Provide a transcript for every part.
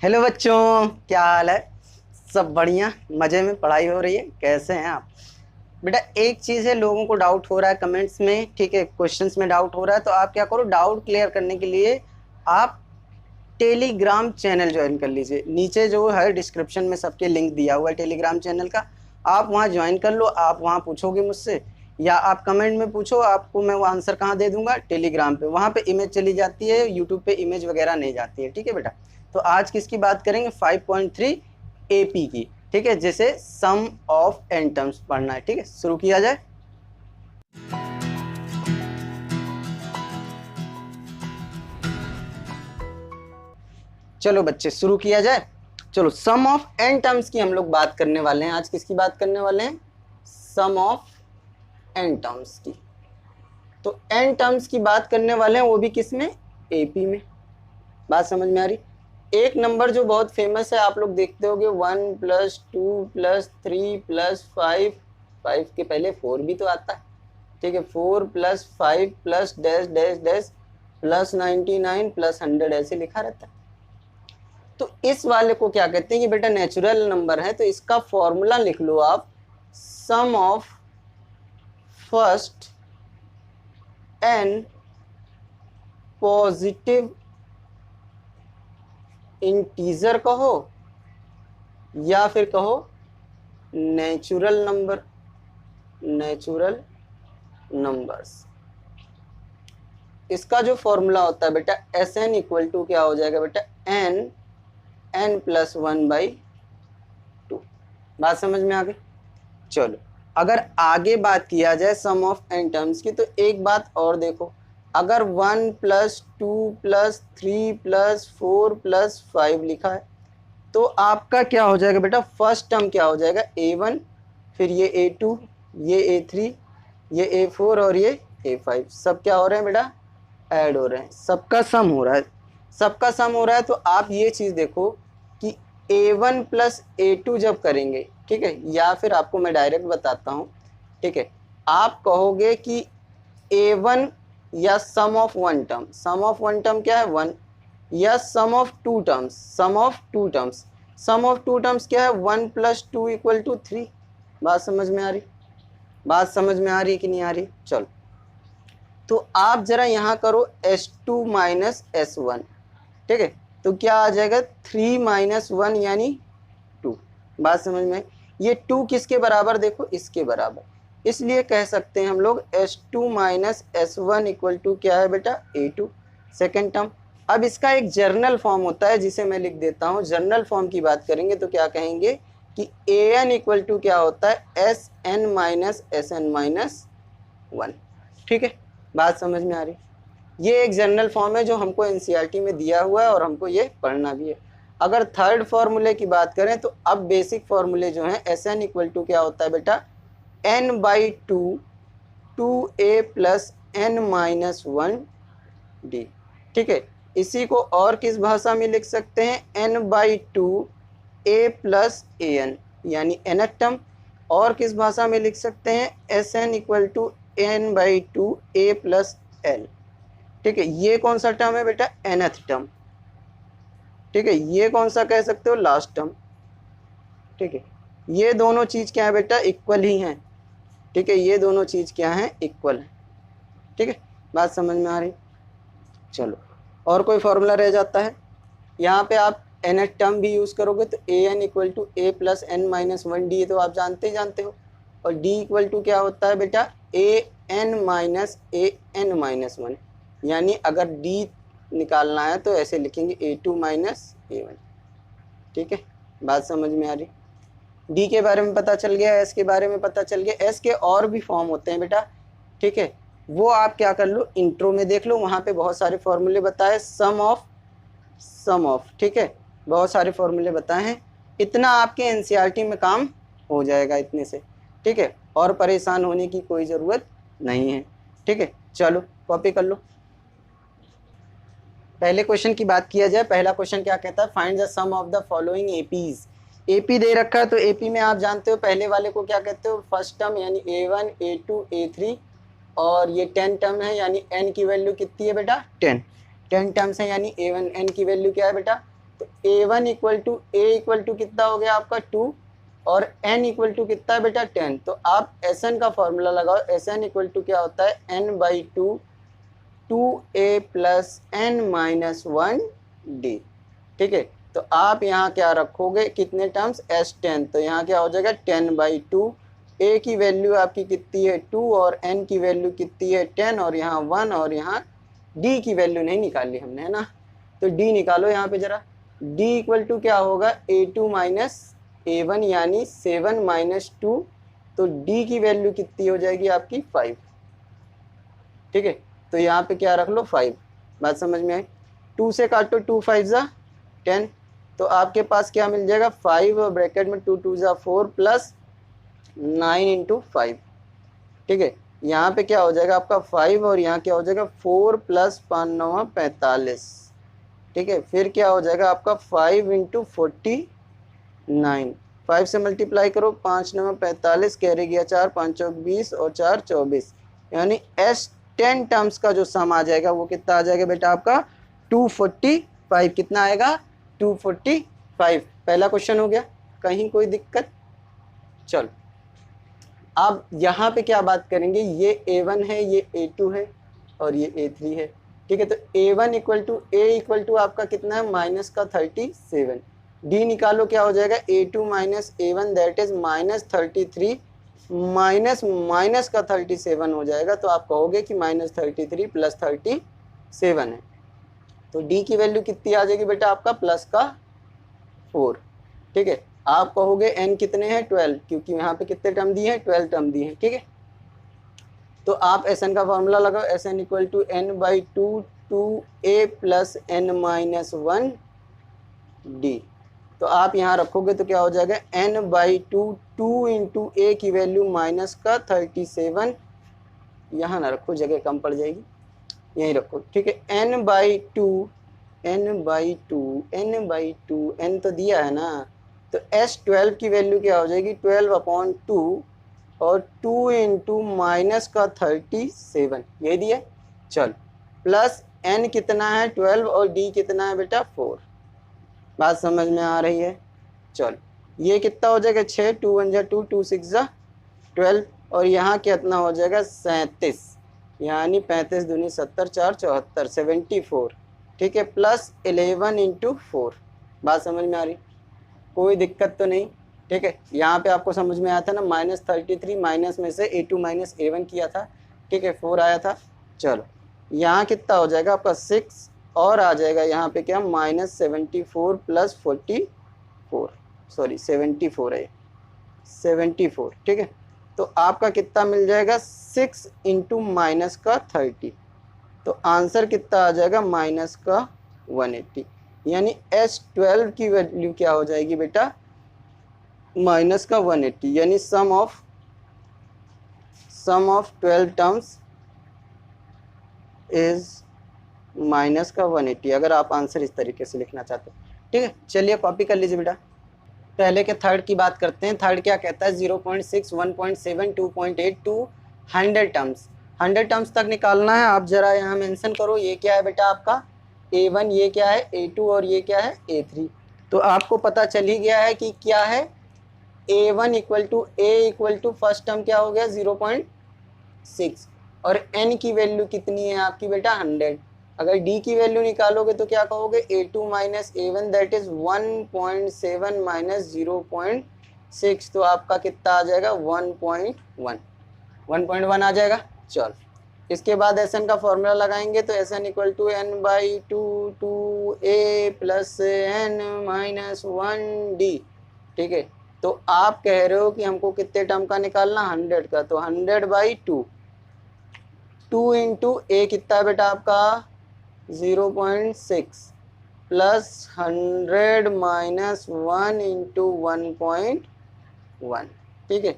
Hello बच्चों, क्या हाल है। सब बढ़िया, मज़े में पढ़ाई हो रही है। कैसे हैं आप बेटा? एक चीज़ है, लोगों को डाउट हो रहा है कमेंट्स में, ठीक है, क्वेश्चंस में डाउट हो रहा है। तो आप क्या करो, डाउट क्लियर करने के लिए आप टेलीग्राम चैनल ज्वाइन कर लीजिए। नीचे जो है डिस्क्रिप्शन में सबके लिंक दिया हुआ है टेलीग्राम चैनल का, आप वहाँ ज्वाइन कर लो। आप वहाँ पूछोगे मुझसे या आप कमेंट में पूछो, आपको मैं वो आंसर कहाँ दे दूंगा, टेलीग्राम पे। वहाँ पे इमेज चली जाती है, यूट्यूब पे इमेज वगैरह नहीं जाती है, ठीक है बेटा। तो आज किसकी बात करेंगे? 5.3 एपी की, ठीक है, जैसे सम ऑफ एन टर्म्स पढ़ना है। ठीक है, शुरू किया जाए। चलो बच्चे, शुरू किया जाए। चलो, सम ऑफ एन टर्म्स की हम लोग बात करने वाले हैं। आज किसकी बात करने वाले हैं? सम ऑफ एन टर्म्स की। तो एन टर्म्स की बात करने वाले हैं, वो भी किस में? एपी में। बात समझ में आ रही? एक नंबर जो बहुत फेमस है, आप लोग देखते होगे, 1+2+3+5, 5 के पहले 4 भी तो आता है, ठीक है। 4+5 plus dash dash dash plus 99 plus 100 ऐसे लिखा रहता है। तो इस वाले को क्या कहते हैं कि बेटा नेचुरल नंबर है। तो इसका फॉर्मूला लिख लो आप, sum of first n positive integer कहो या फिर कहो नेचुरल नंबर, नेचुरल नंबर्स। इसका जो फॉर्मूला होता है बेटा, एस एन इक्वल टू क्या हो जाएगा बेटा? n+1/2। बात समझ में आ गई? चलो, अगर आगे बात किया जाए सम ऑफ एन टर्म्स की, तो एक बात और देखो, अगर 1+2+3+4+5 लिखा है, तो आपका क्या हो जाएगा बेटा? फर्स्ट टर्म क्या हो जाएगा? a1, फिर ये a2, ये a3, ये a4 और ये a5। सब क्या हो रहे हैं बेटा? ऐड हो रहे हैं, सबका सम हो रहा है। सबका सम हो रहा है। तो आप ये चीज़ देखो कि a1 प्लस a2 जब करेंगे, ठीक है, या फिर आपको मैं डायरेक्ट बताता हूँ, ठीक है, आप कहोगे कि a1 या sum of one term, sum of one term क्या है? 1, या sum of two terms, sum of two terms, sum of two terms क्या है? 1+2=3। बात समझ में आ रही? बात समझ में आ रही कि नहीं आ रही? चलो, तो आप जरा यहाँ करो S2 माइनस S1, ठीक है, तो क्या आ जाएगा? 3 - 1 यानी 2। बात समझ में? ये 2 किसके बराबर? देखो, इसके बराबर। इसलिए कह सकते हैं हम लोग S2 minus S1 equal to क्या है बेटा? A2, second term. अब इसका एक जर्नल फॉर्म होता है जिसे मैं लिख देता हूँ। जर्नल फॉर्म की बात करेंगे तो क्या कहेंगे कि an इक्वल टू क्या होता है? Sn माइनस Sn माइनस 1, ठीक है। बात समझ में आ रही? ये एक जनरल फॉर्म है जो हमको एनसीईआरटी में दिया हुआ है और हमको ये पढ़ना भी है। अगर थर्ड फॉर्मूले की बात करें तो अब बेसिक फॉर्मूले जो हैं, एस एन इक्वल टू क्या होता है बेटा? n/2 2a प्लस n-1d, ठीक है। इसी को और किस भाषा में लिख सकते हैं? n/2 a प्लस an यानी nth टर्म। और किस भाषा में लिख सकते हैं? S N equal to n/2 a plus l, ठीक है। ये कौन सा टर्म है बेटा? nth टर्म, ठीक है। ये कौन सा कह सकते हो? लास्ट टर्म, ठीक है। ये दोनों चीज क्या है बेटा? इक्वल ही हैं, ठीक है। ये दोनों चीज क्या है? इक्वल है, ठीक है। बात समझ में आ रही? चलो, और कोई फॉर्मूला रह जाता है? यहाँ पे आप nth टर्म भी यूज करोगे तो an equal to a plus n-1d, तो आप जानते ही जानते हो। और d इक्वल टू क्या होता है बेटा? an माइनस an-1, यानी अगर d निकालना है तो ऐसे लिखेंगे a2 माइनस a1, ठीक है। बात समझ में आ रही? d के बारे में पता चल गया, s के बारे में पता चल गया। s के और भी फॉर्म होते हैं बेटा, ठीक है, वो आप क्या कर लो, इंट्रो में देख लो, वहाँ पे बहुत सारे फॉर्मूले बताए। सम ऑफ, ठीक है, बहुत सारे फॉर्मूले बताए हैं। इतना आपके एनसीईआरटी में काम हो जाएगा इतने से, ठीक है, और परेशान होने की कोई ज़रूरत नहीं है, ठीक है। चलो, कॉपी कर लो। पहले क्वेश्चन की बात किया जाए। पहला क्वेश्चन क्या कहता है? Find the sum of the following APs. AP दे रखा है, तो एपी में आप जानते हो पहले वाले को क्या कहते हो? फर्स्ट टर्म यानी a1 a2 a3, और ये 10 टर्म है यानी n की वैल्यू कितनी है बेटा? 10 टर्म्स है यानी a1 n की वैल्यू क्या है बेटा? तो a1 इक्वल टू कितना हो गया आपका 2 और n इक्वल टू कितना है बेटा 10। तो आप Sn का फॉर्मूला लगाओ, Sn इक्वल टू क्या होता है n/2 2a plus n minus 1d। ठीक है, तो आप यहाँ क्या रखोगे कितने टर्म्स S10, तो यहाँ क्या हो जाएगा 10/2, a की वैल्यू आपकी कितनी है 2 और n की वैल्यू कितनी है 10 और यहाँ 1 और यहाँ d की वैल्यू नहीं निकाली हमने, है ना, तो d निकालो यहाँ पे जरा। d इक्वल टू क्या होगा a2 माइनस a1 यानी 7 माइनस 2, तो d की वैल्यू कितनी हो जाएगी आपकी 5। ठीक है, तो यहाँ पे क्या रख लो 5। बात समझ में आई? 2 से काटो 2 5 जा 10, तो आपके पास क्या मिल जाएगा 5 और ब्रैकेट में 2 2 जा 4 प्लस 9 इंटू 5। ठीक है, यहाँ पे क्या हो जाएगा आपका 5 और यहाँ क्या हो जाएगा 4 प्लस 5 9 45। ठीक है, फिर क्या हो जाएगा आपका 5 इंटू 49, 5 से मल्टीप्लाई करो 5 9 45, कैरी गया 4 5 चौक 20 और 4 24, यानी S10 टर्म्स का जो सम आ जाएगा वो कितना आ जाएगा बेटा आपका 245। कितना आएगा 245। पहला क्वेश्चन हो गया, कहीं कोई दिक्कत? चलो अब यहाँ पे क्या बात करेंगे, ये a1 है, ये a2 है और ये a3 है। ठीक है, तो a1 इक्वल टू आपका कितना है माइनस का 37, d निकालो क्या हो जाएगा a2 minus a1 that is minus 33, minus का 37 हो जाएगा, तो आप कहोगे कि माइनस 33 प्लस 37 है, तो d की वैल्यू कितनी आ जाएगी बेटा आपका प्लस का 4। ठीक है, आप कहोगे n कितने हैं 12, क्योंकि यहाँ पे कितने टर्म दिए हैं 12 टर्म दिए हैं। ठीक है, तो आप Sn का फॉर्मूला लगाओ, Sn equal to n/2 2a plus n minus 1d। तो आप यहाँ रखोगे तो क्या हो जाएगा n/2 2 इंटू a की वैल्यू माइनस का 37, यहाँ ना रखो जगह कम पड़ जाएगी, यहीं रखो। ठीक है, n/2 n तो दिया है ना, तो S12 की वैल्यू क्या हो जाएगी 12/2 और 2 इंटू माइनस का 37, यही दिया। चल प्लस n कितना है 12 और d कितना है बेटा 4। बात समझ में आ रही है? चल ये कितना हो जाएगा 6 2 1 जा 2 2 6 जा 12 और यहाँ कितना हो जाएगा 37, यानी 35 दूनी 70 4 74 74। ठीक है, प्लस 11 इंटू 4। बात समझ में आ रही? कोई दिक्कत तो नहीं? ठीक है, यहाँ पे आपको समझ में आया था ना, माइनस 33 माइनस में से a2 माइनस a1 किया था। ठीक है, 4 आया था। चलो यहाँ कितना हो जाएगा आपका 6 और आ जाएगा यहाँ पे क्या माइनस 74 प्लस 44, सॉरी 74 है 74। ठीक है, तो आपका कितना मिल जाएगा 6 इंटू माइनस का 30, तो आंसर कितना आ जाएगा माइनस का 180, यानी S12 की वैल्यू क्या हो जाएगी बेटा माइनस का 180, यानी सम ऑफ 12 टर्म्स इज माइनस का 180, अगर आप आंसर इस तरीके से लिखना चाहते हो। ठीक है, चलिए कॉपी कर लीजिए बेटा। पहले के थर्ड की बात करते हैं। थर्ड क्या कहता है 0.6 1.7 2.8 टू 100 टर्म्स। 100 टर्म्स तक निकालना है। आप जरा यहाँ मेंशन करो ये क्या है बेटा आपका A1, ये क्या है A2 और ये क्या है A3। तो आपको पता चल ही गया है कि क्या है A1 equal to first term क्या हो गया 0.6 और n की वैल्यू कितनी है आपकी बेटा 100। अगर d की वैल्यू निकालोगे तो क्या कहोगे A2 minus A1 that is 1.7 minus 0.6, तो आपका कितना आ जाएगा 1.1 आ जाएगा। चल इसके बाद Sn का फॉर्मूला लगाएंगे तो Sn equal to n/2 2a plus n minus 1d। ठीक है, तो आप कह रहे हो कि हमको कितने टर्म का निकालना 100 का, तो 100/2 2 इंटू a कितना है बेटा आपका 0.6 प्लस 100 माइनस 1 इंटू 1.1। ठीक है,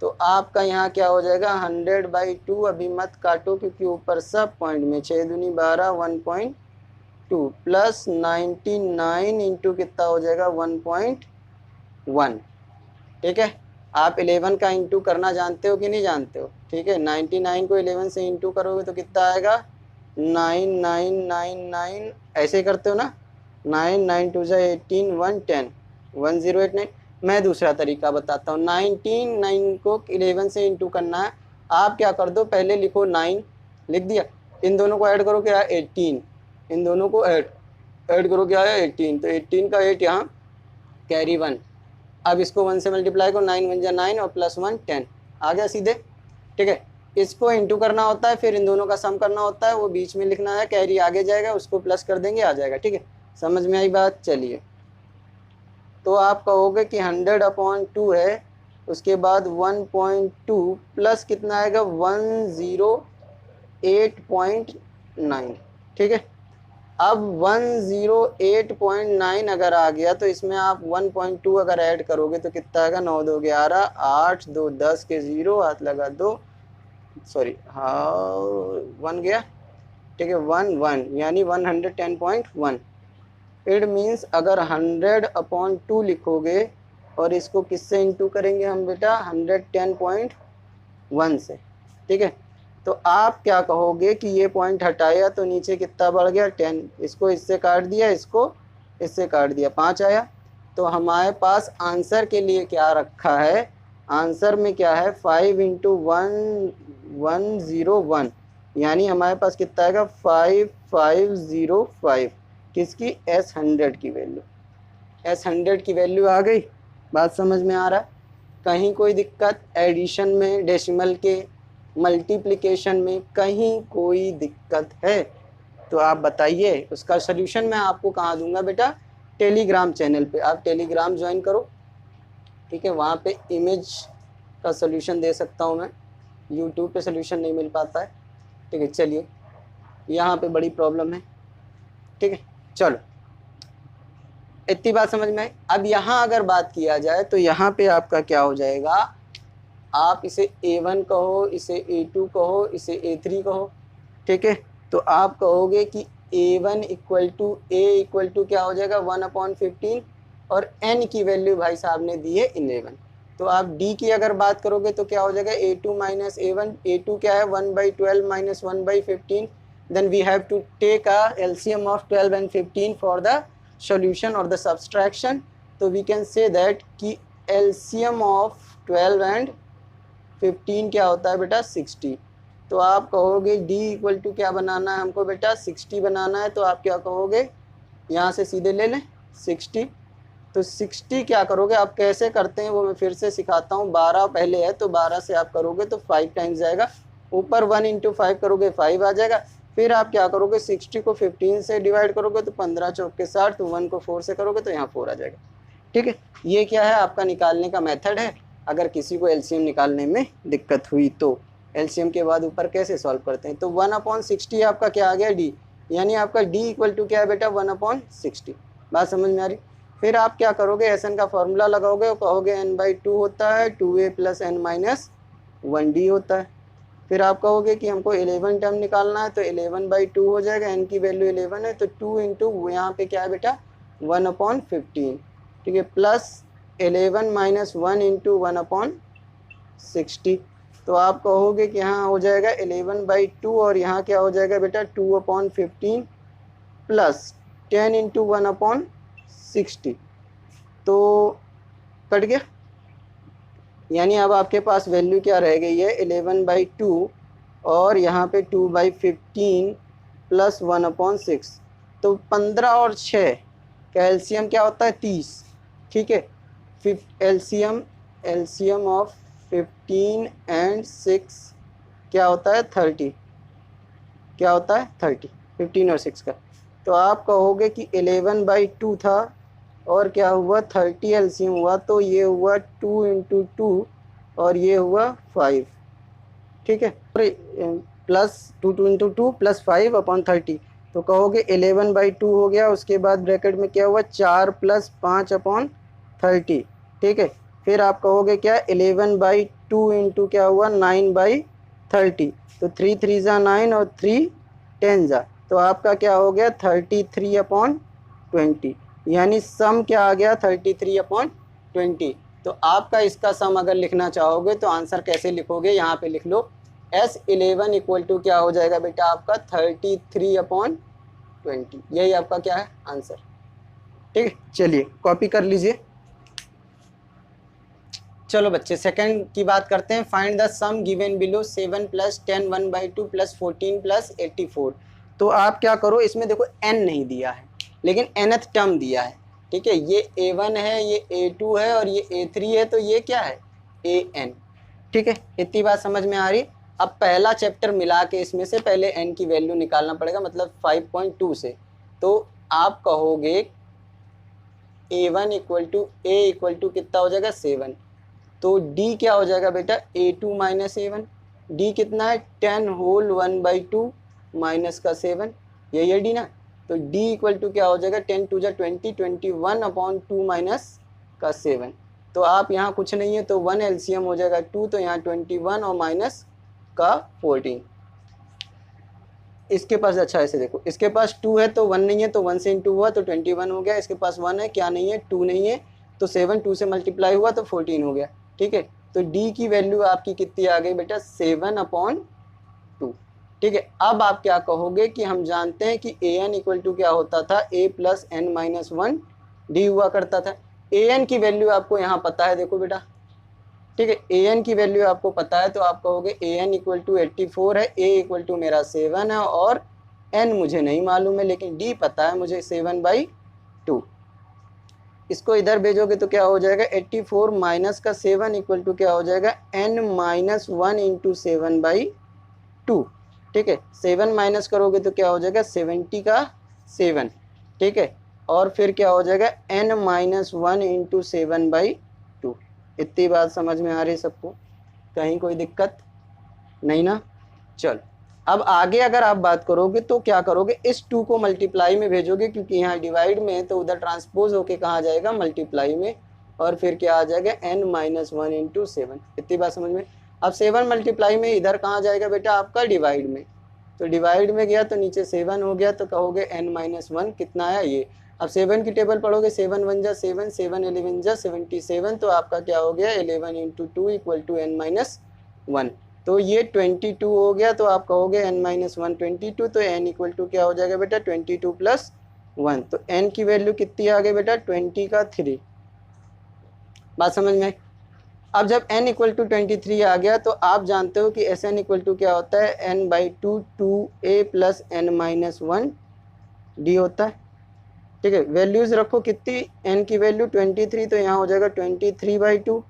तो आपका यहाँ क्या हो जाएगा 100/2, अभी मत काटो क्योंकि ऊपर सब पॉइंट में 6 दूनी 12 1.2 प्लस 99 इंटू कितना हो जाएगा 1.1। ठीक है, आप 11 का इंटू करना जानते हो कि नहीं जानते हो? ठीक है, 99 को 11 से इंटू करोगे तो कितना आएगा 9999, ऐसे ही करते हो ना, 9 9 2 जा 18 1 10 1089। मैं दूसरा तरीका बताता हूँ। 19 9 को 11 से इंटू करना है। आप क्या कर दो, पहले लिखो 9, लिख दिया, इन दोनों को ऐड करो क्या है 18, इन दोनों को ऐड करो क्या है 18, तो 18 का 8 यहाँ कैरी 1। अब इसको 1 से मल्टीप्लाई करो, 9 1 जा 9 और प्लस 1 10 आ गया सीधे। ठीक है, इसको इंटू करना होता है, फिर इन दोनों का सम करना होता है, वो बीच में लिखना है, कैरी आगे जाएगा, उसको प्लस कर देंगे, आ जाएगा। ठीक है, समझ में आई बात? चलिए, तो आप कहोगे कि 100/2 है, उसके बाद 1.2 प्लस कितना आएगा 108.9। ठीक है, अब 108.9 अगर आ गया तो इसमें आप 1.2 अगर ऐड करोगे तो कितना आएगा, 9 2 11 8 2 10 के 0 हाथ लगा 2, सॉरी हाँ 1 गया। ठीक है, 1 1 यानी 110.1। इट मीन्स अगर 100/2 लिखोगे और इसको किससे इंटू करेंगे हम बेटा 110.1 से। ठीक है, तो आप क्या कहोगे कि ये पॉइंट हटाया तो नीचे कितना बढ़ गया 10, इसको इससे काट दिया, इसको इससे काट दिया, 5 आया। तो हमारे पास आंसर के लिए क्या रखा है, आंसर में क्या है 5 × 101, यानी हमारे पास कितना आएगा 5505 किसकी S100 की वैल्यू। S100 की वैल्यू आ गई, बात समझ में आ रहा है? कहीं कोई दिक्कत एडिशन में, डेसिमल के मल्टीप्लिकेशन में कहीं कोई दिक्कत है तो आप बताइए, उसका सलूशन मैं आपको कहाँ दूंगा बेटा, टेलीग्राम चैनल पे। आप टेलीग्राम ज्वाइन करो। ठीक है, वहाँ पे इमेज का सलूशन दे सकता हूँ मैं, यूट्यूब पे सलूशन नहीं मिल पाता है। ठीक है, चलिए यहाँ पे बड़ी प्रॉब्लम है। ठीक है, चलो इतनी बात समझ में आई। अब यहाँ अगर बात किया जाए तो यहाँ पे आपका क्या हो जाएगा, आप इसे A1 कहो, इसे A2 कहो, इसे A3 कहो। ठीक है, तो आप कहोगे कि A1 = क्या हो जाएगा 1/15 और n की वैल्यू भाई साहब ने दी है 11। तो आप D की अगर बात करोगे तो क्या हो जाएगा A2 - A1। A2 क्या है 1/12 - 1/15। then we have to take a LCM of 12 and 15 for the solution or the subtraction। तो we can say that कि LCM of 12 and 15 क्या होता है बेटा 60। तो आप कहोगे D = क्या बनाना है हमको बेटा 60 बनाना है। तो आप क्या कहोगे, यहाँ से सीधे ले लें 60। तो 60 क्या करोगे, आप कैसे करते हैं वो मैं फिर से सिखाता हूँ। 12 पहले है तो 12 से आप करोगे तो 5 टाइम्स जाएगा, ऊपर 1 × 5 करोगे 5 आ जाएगा। फिर आप क्या करोगे 60 को 15 से डिवाइड करोगे तो 15 चौक के 60, तो 1 को 4 से करोगे तो यहाँ 4 आ जाएगा। ठीक है, ये क्या है आपका निकालने का मेथड है। अगर किसी को एलसीएम निकालने में दिक्कत हुई तो एलसीएम के बाद ऊपर कैसे सॉल्व करते हैं। तो 1/60 आपका क्या आ गया D, यानी आपका D = क्या है बेटा 1/60। बात समझ में आ रही? फिर आप क्या करोगे, SN का फॉर्मूला लगाओगे और कहोगे n/2 होता है 2a + n - 1d होता है। फिर आप कहोगे कि हमको 11 टर्म निकालना है तो 11/2 हो जाएगा, n की वैल्यू 11 है तो 2 × यहाँ पे क्या है बेटा 1/15। ठीक है, प्लस 11 - 1 × 1/60। तो आप कहोगे कि यहाँ हो जाएगा 11/2 और यहाँ क्या हो जाएगा बेटा 2/15 प्लस 10 × 1/60। तो कट गया, यानी अब आपके पास वैल्यू क्या रह गई है 11/2 और यहाँ पे 2/15 प्लस 1/6। तो 15 और 6 का एलसीएम क्या होता है 30। ठीक है, एलसीएम ऑफ 15 एंड 6 क्या होता है 30। क्या होता है 30, 15 और 6 का। तो आप कहोगे कि 11/2 था और क्या हुआ 30 एलसीएम हुआ, तो ये हुआ 2 × 2 और ये हुआ 5। ठीक है, प्लस 2 × 2 प्लस 5/30। तो कहोगे 11/2 हो गया, उसके बाद ब्रैकेट में क्या हुआ 4 + 5/30। ठीक है, फिर आप कहोगे क्या 11/2 × क्या हुआ 9/30। तो 3 3 × 9 और 3 10 × तो आपका क्या हो गया 33/20, यानी सम क्या आ गया 33/20। तो आपका इसका सम अगर लिखना चाहोगे तो आंसर कैसे लिखोगे, यहाँ पे लिख लो S11 = क्या हो जाएगा बेटा आपका 33/20। यही आपका क्या है आंसर। ठीक है, चलिए कॉपी कर लीजिए। चलो बच्चे सेकंड की बात करते हैं। Find the sum given below 7 plus 10 1/2 plus 14 plus 84। तो आप क्या करो, इसमें देखो n नहीं दिया है लेकिन nth टर्म दिया है। ठीक है, ये a1 है, ये a2 है और ये a3 है, तो ये क्या है an। ठीक है, इतनी बात समझ में आ रही। अब पहला चैप्टर मिला के इसमें से पहले n की वैल्यू निकालना पड़ेगा, मतलब 5.2 से। तो आप कहोगे a1 इक्वल टू कितना हो जाएगा 7। तो d क्या हो जाएगा बेटा a2 माइनस a1। d कितना है 10 होल 1/2 माइनस का 7, यही है d ना। तो d इक्वल टू क्या हो जाएगा 10 टू जा 20, 21/2 माइनस का 7। तो आप यहाँ कुछ नहीं है तो 1 एलसीएम हो जाएगा 2, तो यहाँ 21 और माइनस का 14। इसके पास अच्छा ऐसे देखो, इसके पास 2 है तो 1 नहीं है, तो 1 से इंटू हुआ तो 21 हो गया। इसके पास 1 है, क्या नहीं है 2 नहीं है, तो 7 2 से मल्टीप्लाई हुआ तो 14 हो गया। ठीक है, तो d की वैल्यू आपकी कितनी आ गई बेटा 7/2। ठीक है, अब आप क्या कहोगे कि हम जानते हैं कि an इक्वल टू क्या होता था a plus n minus 1 d हुआ करता था। an की वैल्यू आपको यहाँ पता है, देखो बेटा। ठीक है, an की वैल्यू आपको पता है तो आप कहोगे an इक्वल टू 84 है, a इक्वल टू मेरा 7 है और n मुझे नहीं मालूम है लेकिन d पता है मुझे 7/2। इसको इधर भेजोगे तो क्या हो जाएगा 84 माइनस का 7 इक्वल टू क्या हो जाएगा n माइनस 1 इंटू 7/2। ठीक है, 7 माइनस करोगे तो क्या हो जाएगा 70 का 7। ठीक है, और फिर क्या हो जाएगा n माइनस 1 इंटू 7/2। इतनी बात समझ में आ रही सबको, कहीं कोई दिक्कत नहीं ना। चल अब आगे अगर आप बात करोगे तो क्या करोगे, इस 2 को मल्टीप्लाई में भेजोगे क्योंकि यहाँ डिवाइड में है, तो उधर ट्रांसपोज होके कहाँ जाएगा मल्टीप्लाई में, और फिर क्या आ जाएगा n माइनस 1 इंटू 7। इतनी बात समझ में। अब 7 मल्टीप्लाई में इधर कहाँ जाएगा बेटा आपका डिवाइड में, तो डिवाइड में गया तो नीचे 7 हो गया, तो कहोगे n माइनस 1 कितना आया ये। अब 7 की टेबल पढ़ोगे 7 1 जा 7, 7 11 जा 77, तो आपका क्या हो गया 11 into 2 equal to n minus 1। तो ये 22 हो गया, तो आप कहोगे n माइनस 1 22, तो n इक्वल टू क्या हो जाएगा बेटा 22 प्लस 1। तो n की वैल्यू कितनी आ गई बेटा 20 का 3। बात समझ में। अब जब n इक्वल टू 23 आ गया तो आप जानते हो कि Sn इक्वल टू क्या होता है n/2 2a plus n minus 1 d होता है। ठीक है, वैल्यूज रखो कितनी, n की वैल्यू 23, तो यहाँ हो जाएगा 23/2,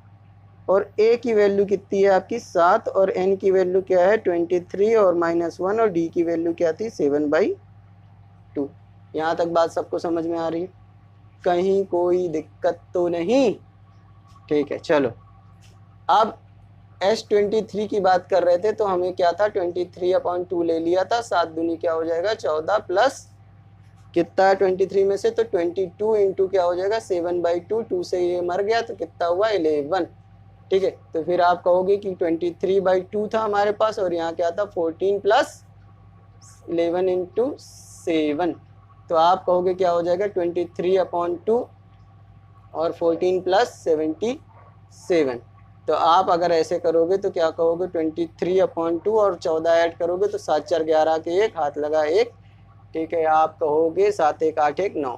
और a की वैल्यू कितनी है आपकी 7, और n की वैल्यू क्या है 23 और माइनस 1, और d की वैल्यू क्या थी 7/2। यहाँ तक बात सबको समझ में आ रही है, कहीं कोई दिक्कत तो नहीं। ठीक है, चलो अब S23 की बात कर रहे थे तो हमें क्या था 23/2 ले लिया था, 7 दूनी क्या हो जाएगा 14 प्लस कितना है 23 में से, तो 22 इंटू क्या हो जाएगा 7/2, 2 से ये मर गया तो कितना हुआ 11। ठीक है, तो फिर आप कहोगे कि 23/2 था हमारे पास और यहाँ क्या था 14 प्लस 11 इंटू 7, तो आप कहोगे क्या हो जाएगा 23/2 और 14 प्लस 77। तो आप अगर ऐसे करोगे तो क्या कहोगे 23/2 और 14 ऐड करोगे तो 7 4 11 के 1 हाथ लगा 1। ठीक है, आप कहोगे 7 1 8 1 9।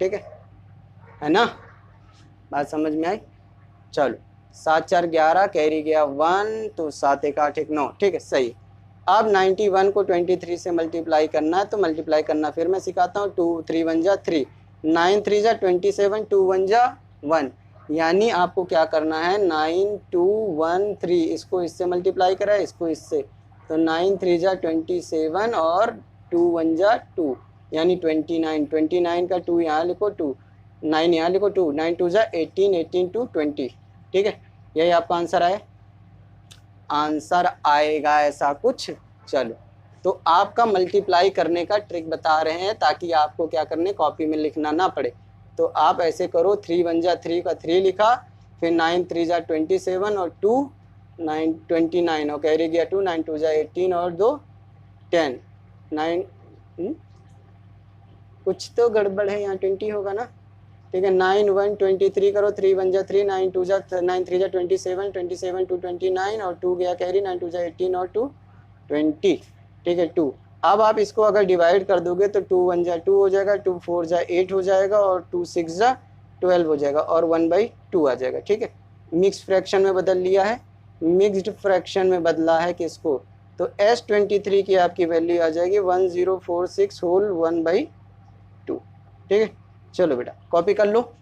ठीक है ना, बात समझ में आई। चलो 7 4 11 कैरी गया 1, तो 7 1 8 1 9। ठीक है, सही। अब 91 को 23 से मल्टीप्लाई करना है, तो मल्टीप्लाई करना फिर मैं सिखाता हूँ। 2 3 1 जा 3, 9 3 जा 27, 2 1 जा 1, यानी आपको क्या करना है 9 2 1 3, इसको इससे मल्टीप्लाई करा है, इसको इससे, तो 9 3 जा 27 और 2 1 जा 2, यानी 29। 29 का 2 यहाँ लिखो, 2 9 यहाँ लिखो, 2 9 2 जा 18, 18 2 20। ठीक है, यही आपका आंसर आए, आंसर आएगा ऐसा कुछ। चलो, तो आपका मल्टीप्लाई करने का ट्रिक बता रहे हैं ताकि आपको क्या करने कॉपी में लिखना ना पड़े। तो आप ऐसे करो 3 1 जा 3 का 3 लिखा, फिर 9 3 जा 27 और 2 9 29 और कैरी गया 2, 9 2 जा 18 और 2 10 9 कुछ तो गड़बड़ है यहाँ, 20 होगा ना। ठीक है, 9 1 23 करो, 3 1 जा 3, 9 2 जा 9 3 जा 27, 27 2 29 और 2 गया कैरी, 9 2 जा 18 और 2 20। ठीक है, 2 अब आप इसको अगर डिवाइड कर दोगे तो 2 1 जा 2 हो जाएगा, 2 4 जा 8 हो जाएगा और 2 6 जा 12 हो जाएगा और 1/2 आ जाएगा। ठीक है, मिक्स फ्रैक्शन में बदल लिया है, मिक्स्ड फ्रैक्शन में बदला है किसको, तो S23 की आपकी वैल्यू आ जाएगी 1046 होल 1/2। ठीक है, चलो बेटा कॉपी कर लो।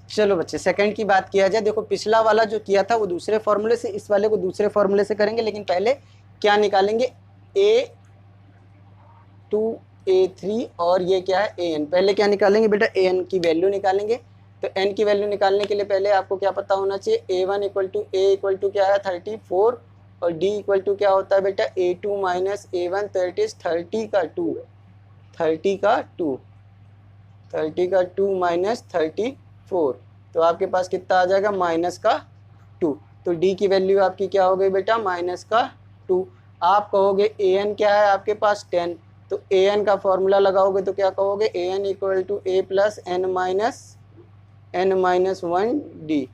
चलो बच्चे सेकंड की बात किया जाए। देखो पिछला वाला जो किया था वो दूसरे फॉर्मूले से, इस वाले को दूसरे फॉर्मूले से करेंगे, लेकिन पहले क्या निकालेंगे, A2 A3 और ये क्या है AN। पहले क्या निकालेंगे बेटा, AN की वैल्यू निकालेंगे। तो N की वैल्यू निकालने के लिए पहले आपको क्या पता होना चाहिए, A1 equal to A equal to क्या है 34 और D इक्वल टू क्या होता है बेटा A2 minus A1, that is 30 का 2, 30 का 2, 30 का 2 माइनस 34, तो आपके पास कितना आ जाएगा माइनस का 2। तो D की वैल्यू आपकी क्या हो गई बेटा माइनस का 2। आप कहोगे AN क्या है आपके पास 10, तो AN का फॉर्मूला लगाओगे तो क्या कहोगे, AN equal to A plus n minus 1 D।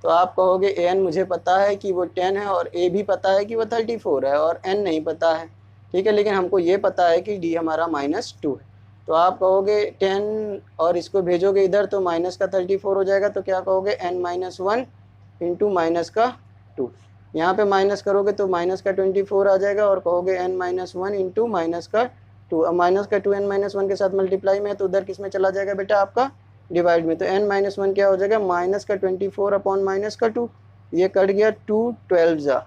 तो आप कहोगे AN मुझे पता है कि वो 10 है और A भी पता है कि वो 34 है और N नहीं पता है। ठीक है, लेकिन हमको ये पता है कि D हमारा -2 है। तो आप कहोगे 10 और इसको भेजोगे इधर तो माइनस का 34 हो जाएगा, तो क्या कहोगे n माइनस 1 इंटू माइनस का 2। यहाँ पे माइनस करोगे तो माइनस का 24 आ जाएगा और कहोगे n माइनस 1 इंटू माइनस का 2। अब माइनस का 2 n माइनस 1 के साथ मल्टीप्लाई में, तो उधर किस में चला जाएगा बेटा आपका डिवाइड में। तो n माइनस 1 क्या हो जाएगा माइनस का 24 अपॉन माइनस का 2, ये कट गया 2 12 जा।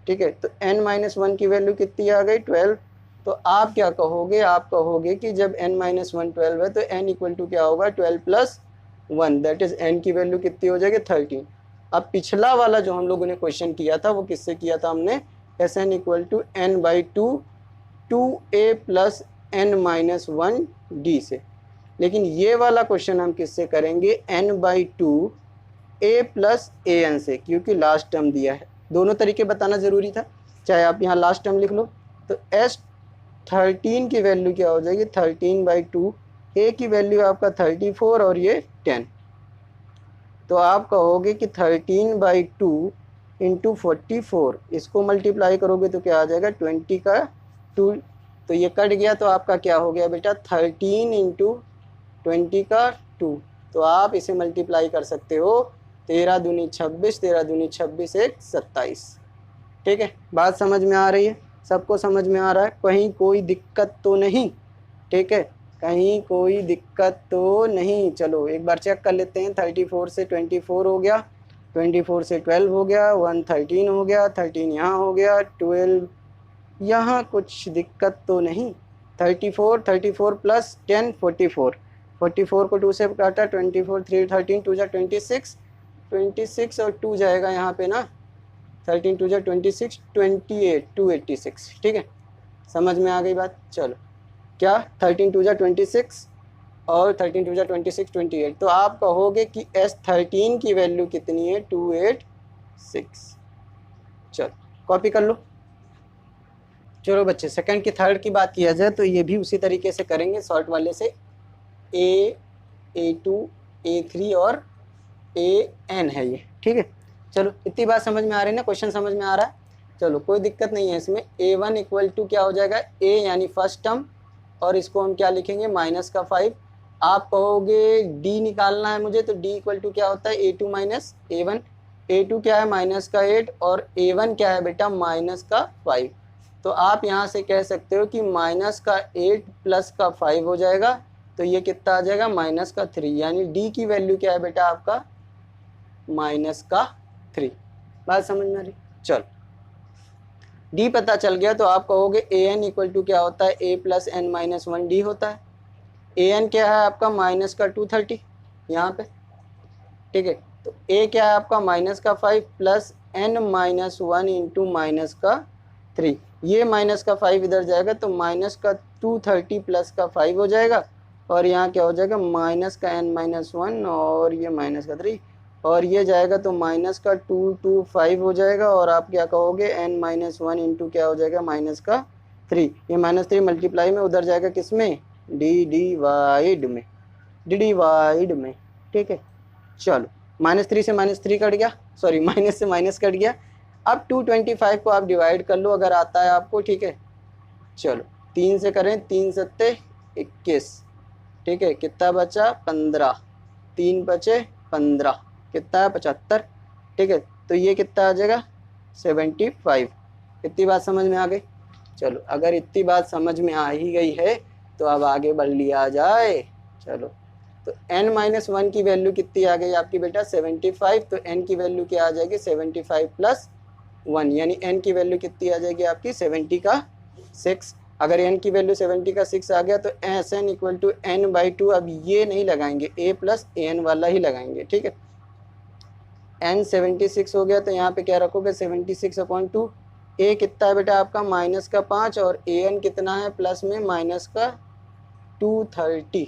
ठीक है, तो n माइनस 1 की वैल्यू कितनी आ गई 12। तो आप क्या कहोगे, आप कहोगे कि जब n माइनस 1 12 है तो n इक्वल टू क्या होगा 12 प्लस 1, दैट इज n की वैल्यू कितनी हो जाएगी 13। अब पिछला वाला जो हम लोगों ने क्वेश्चन किया था वो किससे किया था हमने, Sn equal to n/2 2a plus n minus 1 d से। लेकिन ये वाला क्वेश्चन हम किससे करेंगे, n/2 a प्लस an से, क्योंकि लास्ट टर्म दिया है। दोनों तरीके बताना ज़रूरी था, चाहे आप यहाँ लास्ट टर्म लिख लो। तो S13 की वैल्यू क्या हो जाएगी 13/2, a की वैल्यू आपका 34 और ये 10। तो आप कहोगे कि 13/2 इंटू 44, इसको मल्टीप्लाई करोगे तो क्या आ जाएगा 20 का 2, तो ये कट गया तो आपका क्या हो गया बेटा 13 इंटू 20 का 2। तो आप इसे मल्टीप्लाई कर सकते हो, 13 दूनी 26, 13 दूनी 26 1 27। ठीक है, बात समझ में आ रही है, सबको समझ में आ रहा है, कहीं कोई दिक्कत तो नहीं। ठीक है, कहीं कोई दिक्कत तो नहीं। चलो एक बार चेक कर लेते हैं, 34 से 24 हो गया, 24 से 12 हो गया, 1 13 हो गया, 13 यहाँ हो गया, 12 यहाँ, कुछ दिक्कत तो नहीं। 34 प्लस 10 44, 44 को 2 से काटा, 24 3 13 2 जा 26, 26 और 2 जाएगा यहाँ पे ना, 13 2 जा 26 28 286। ठीक है, समझ में आ गई बात। चलो क्या 13 2 जा 26 और 13 2 जा 26 28, तो आप कहोगे कि S13 की वैल्यू कितनी है 286। चलो कॉपी कर लो। चलो बच्चे सेकंड की थर्ड की बात किया जाए तो ये भी उसी तरीके से करेंगे, शॉर्ट वाले से A2 A3 और AN है ये। ठीक है, चलो इतनी बात समझ में आ रही है ना, क्वेश्चन समझ में आ रहा है। चलो कोई दिक्कत नहीं है इसमें। A1 इक्वल टू क्या हो जाएगा A यानी फर्स्ट टर्म, और इसको हम क्या लिखेंगे माइनस का 5। आप कहोगे D निकालना है मुझे, तो D इक्वल टू क्या होता है A2 माइनस A1। A2 क्या है माइनस का 8 और A1 क्या है बेटा माइनस का 5। तो आप यहाँ से कह सकते हो कि माइनस का 8 प्लस का 5 हो जाएगा, तो ये कितना आ जाएगा माइनस का 3, यानी D की वैल्यू क्या है बेटा आपका माइनस का 3। बात समझ में आ रही। चलो D पता चल गया, तो आप कहोगे AN इक्वल टू क्या होता है A plus n minus 1 D होता है। AN क्या है आपका माइनस का 230 यहाँ पे। ठीक है, तो A क्या है आपका माइनस का 5 plus n minus 1 into minus का 3। ये माइनस का 5 इधर जाएगा तो माइनस का 230 प्लस का 5 हो जाएगा, और यहाँ क्या हो जाएगा माइनस का n माइनस 1 और ये माइनस का 3, और ये जाएगा तो माइनस का 225 हो जाएगा, और आप क्या कहोगे n माइनस 1 इंटू क्या हो जाएगा माइनस का 3। ये माइनस 3 मल्टीप्लाई में उधर जाएगा किस में डिवाइड में, डिवाइड में। ठीक है, चलो -3 से -3 कट गया, सॉरी माइनस से माइनस कट गया। अब 225 को आप डिवाइड कर लो अगर आता है आपको। ठीक है, चलो 3 से करें, 3 सत्ते 21, ठीक है, कितना बचा 15, 3 बचे 15, कितना है 75, ठीक है, तो ये कितना आ जाएगा 75। इतनी बात समझ में आ गई। चलो अगर इतनी बात समझ में आ ही गई है तो अब आगे बढ़ लिया जाए। चलो तो n-1 की वैल्यू कितनी आ गई आपकी बेटा 75, तो n की वैल्यू क्या आ जाएगी 75 प्लस 1, यानी n की वैल्यू कितनी आ जाएगी आपकी 70 का 6। अगर n की वैल्यू 70 का 6 आ गया तो Sn इक्वल टू n/2, अब ये नहीं लगाएंगे, a प्लस an वाला ही लगाएंगे, ठीक है। n 76 हो गया तो यहाँ पे क्या रखोगे 76/2, a कितना है बेटा आपका माइनस का 5 और an कितना है प्लस में माइनस का 230,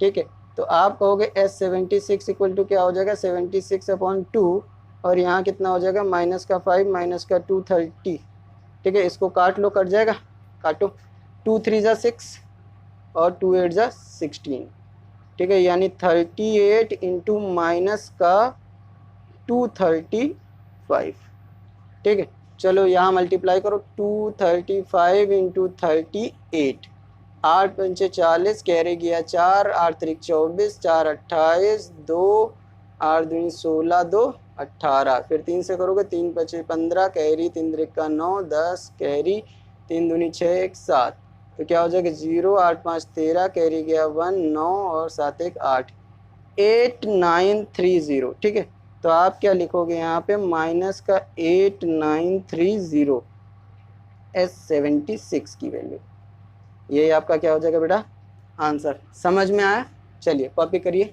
ठीक है। तो आप कहोगे S76 इक्वल टू क्या हो जाएगा 76/2 और यहाँ कितना हो जाएगा माइनस का 5 माइनस का 230, ठीक है। इसको काट लो, कट जाएगा, काटो, 2 3 जा 6 और 2 8 जा 16, ठीक है, यानी 38 इंटू माइनस का 235, ठीक है। चलो यहाँ मल्टीप्लाई करो, 235 इंटू 38, 8 पंचे 40, कैरी गया 4, 8 त्रिक 24, 4 28, 2 8 दूनी 16, 2 18, फिर 3 से करोगे 3 पचे 15, कैरी 3 त्रिक का 9, 10, कैरी 3 दूनी 6 1 7, तो क्या हो जाएगा 0, 8 5 13, कैरी गया 1 9 और 7 1 8, 8930, ठीक है। तो आप क्या लिखोगे यहाँ पे माइनस का 8930 S76 की वैल्यू, ये आपका क्या हो जाएगा बेटा आंसर। समझ में आया? चलिए कॉपी करिए।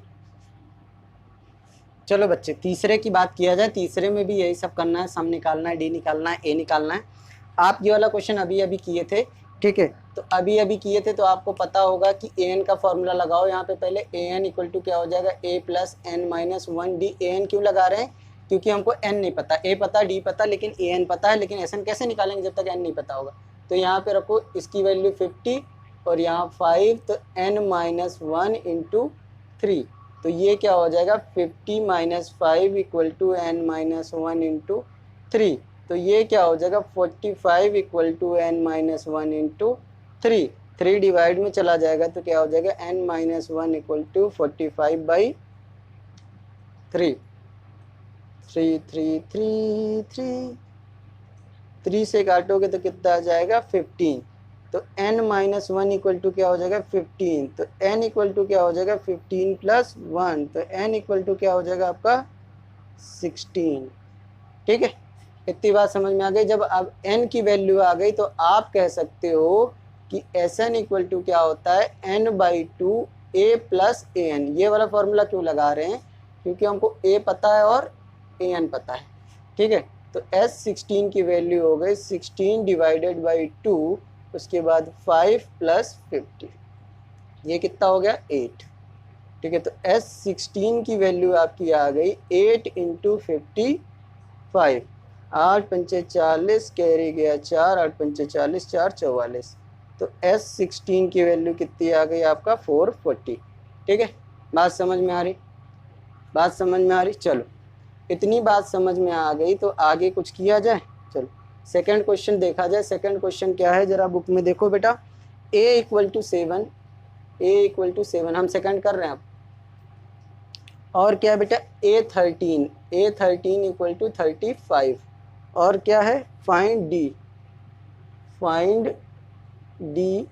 चलो बच्चे तीसरे की बात किया जाए, तीसरे में भी यही सब करना है, सम निकालना है, डी निकालना है, ए निकालना है। आप ये वाला क्वेश्चन अभी अभी किए थे, ठीक है, तो अभी अभी किए थे तो आपको पता होगा कि ए एन का फॉर्मूला लगाओ यहाँ पे पहले। ए एन इक्वल टू क्या हो जाएगा a plus n minus 1 D. A N क्यों लगा रहे हैं? क्योंकि हमको n नहीं पता, a पता डी पता लेकिन ए एन पता है, लेकिन एस एन कैसे निकालेंगे जब तक n नहीं पता होगा। तो यहाँ पे रखो इसकी वैल्यू 50 और यहाँ 5, तो n माइनस 1 इंटू 3, तो ये क्या हो जाएगा 50 minus 5 equal to n minus 1 into 3, तो ये क्या हो जाएगा 45 equal to n minus 1 into 3, 3 divide में चला जाएगा तो क्या हो जाएगा n माइनस 1 इक्वल टू 45/3, 3 3 3 3, 3 से काटोगे तो कितना आ जाएगा 15, तो n माइनस 1 इक्वल टू क्या हो जाएगा 15, तो n इक्वल टू क्या हो जाएगा 15 प्लस 1, तो n इक्वल टू क्या हो जाएगा आपका 16, ठीक है। इतनी बात समझ में आ गई। जब अब n की वैल्यू आ गई तो आप कह सकते हो कि Sn इक्वल टू क्या होता है n/2 a प्लस an। ये वाला फॉर्मूला क्यों लगा रहे हैं? क्योंकि हमको a पता है और an पता है, ठीक है। तो S16 की वैल्यू हो गई 16 डिवाइडेड बाई 2, उसके बाद 5 प्लस 50, ये कितना हो गया 8, ठीक है। तो S16 की वैल्यू आपकी आ गई 8 इंटू 55, 8 पंचे 40, कैरी गया 4, 8 पंचे 40, 4 44, तो S16 की वैल्यू कितनी आ गई आपका 440, ठीक है। बात समझ में आ रही? बात समझ में आ रही? चलो इतनी बात समझ में आ गई तो आगे कुछ किया जाए। चलो सेकंड क्वेश्चन देखा जाए। सेकंड क्वेश्चन क्या है जरा बुक में देखो बेटा। a equal to 7, a equal to 7 हम सेकंड कर रहे हैं अब। और क्या है बेटा a13 इक्वल टू 35, और क्या है फाइंड d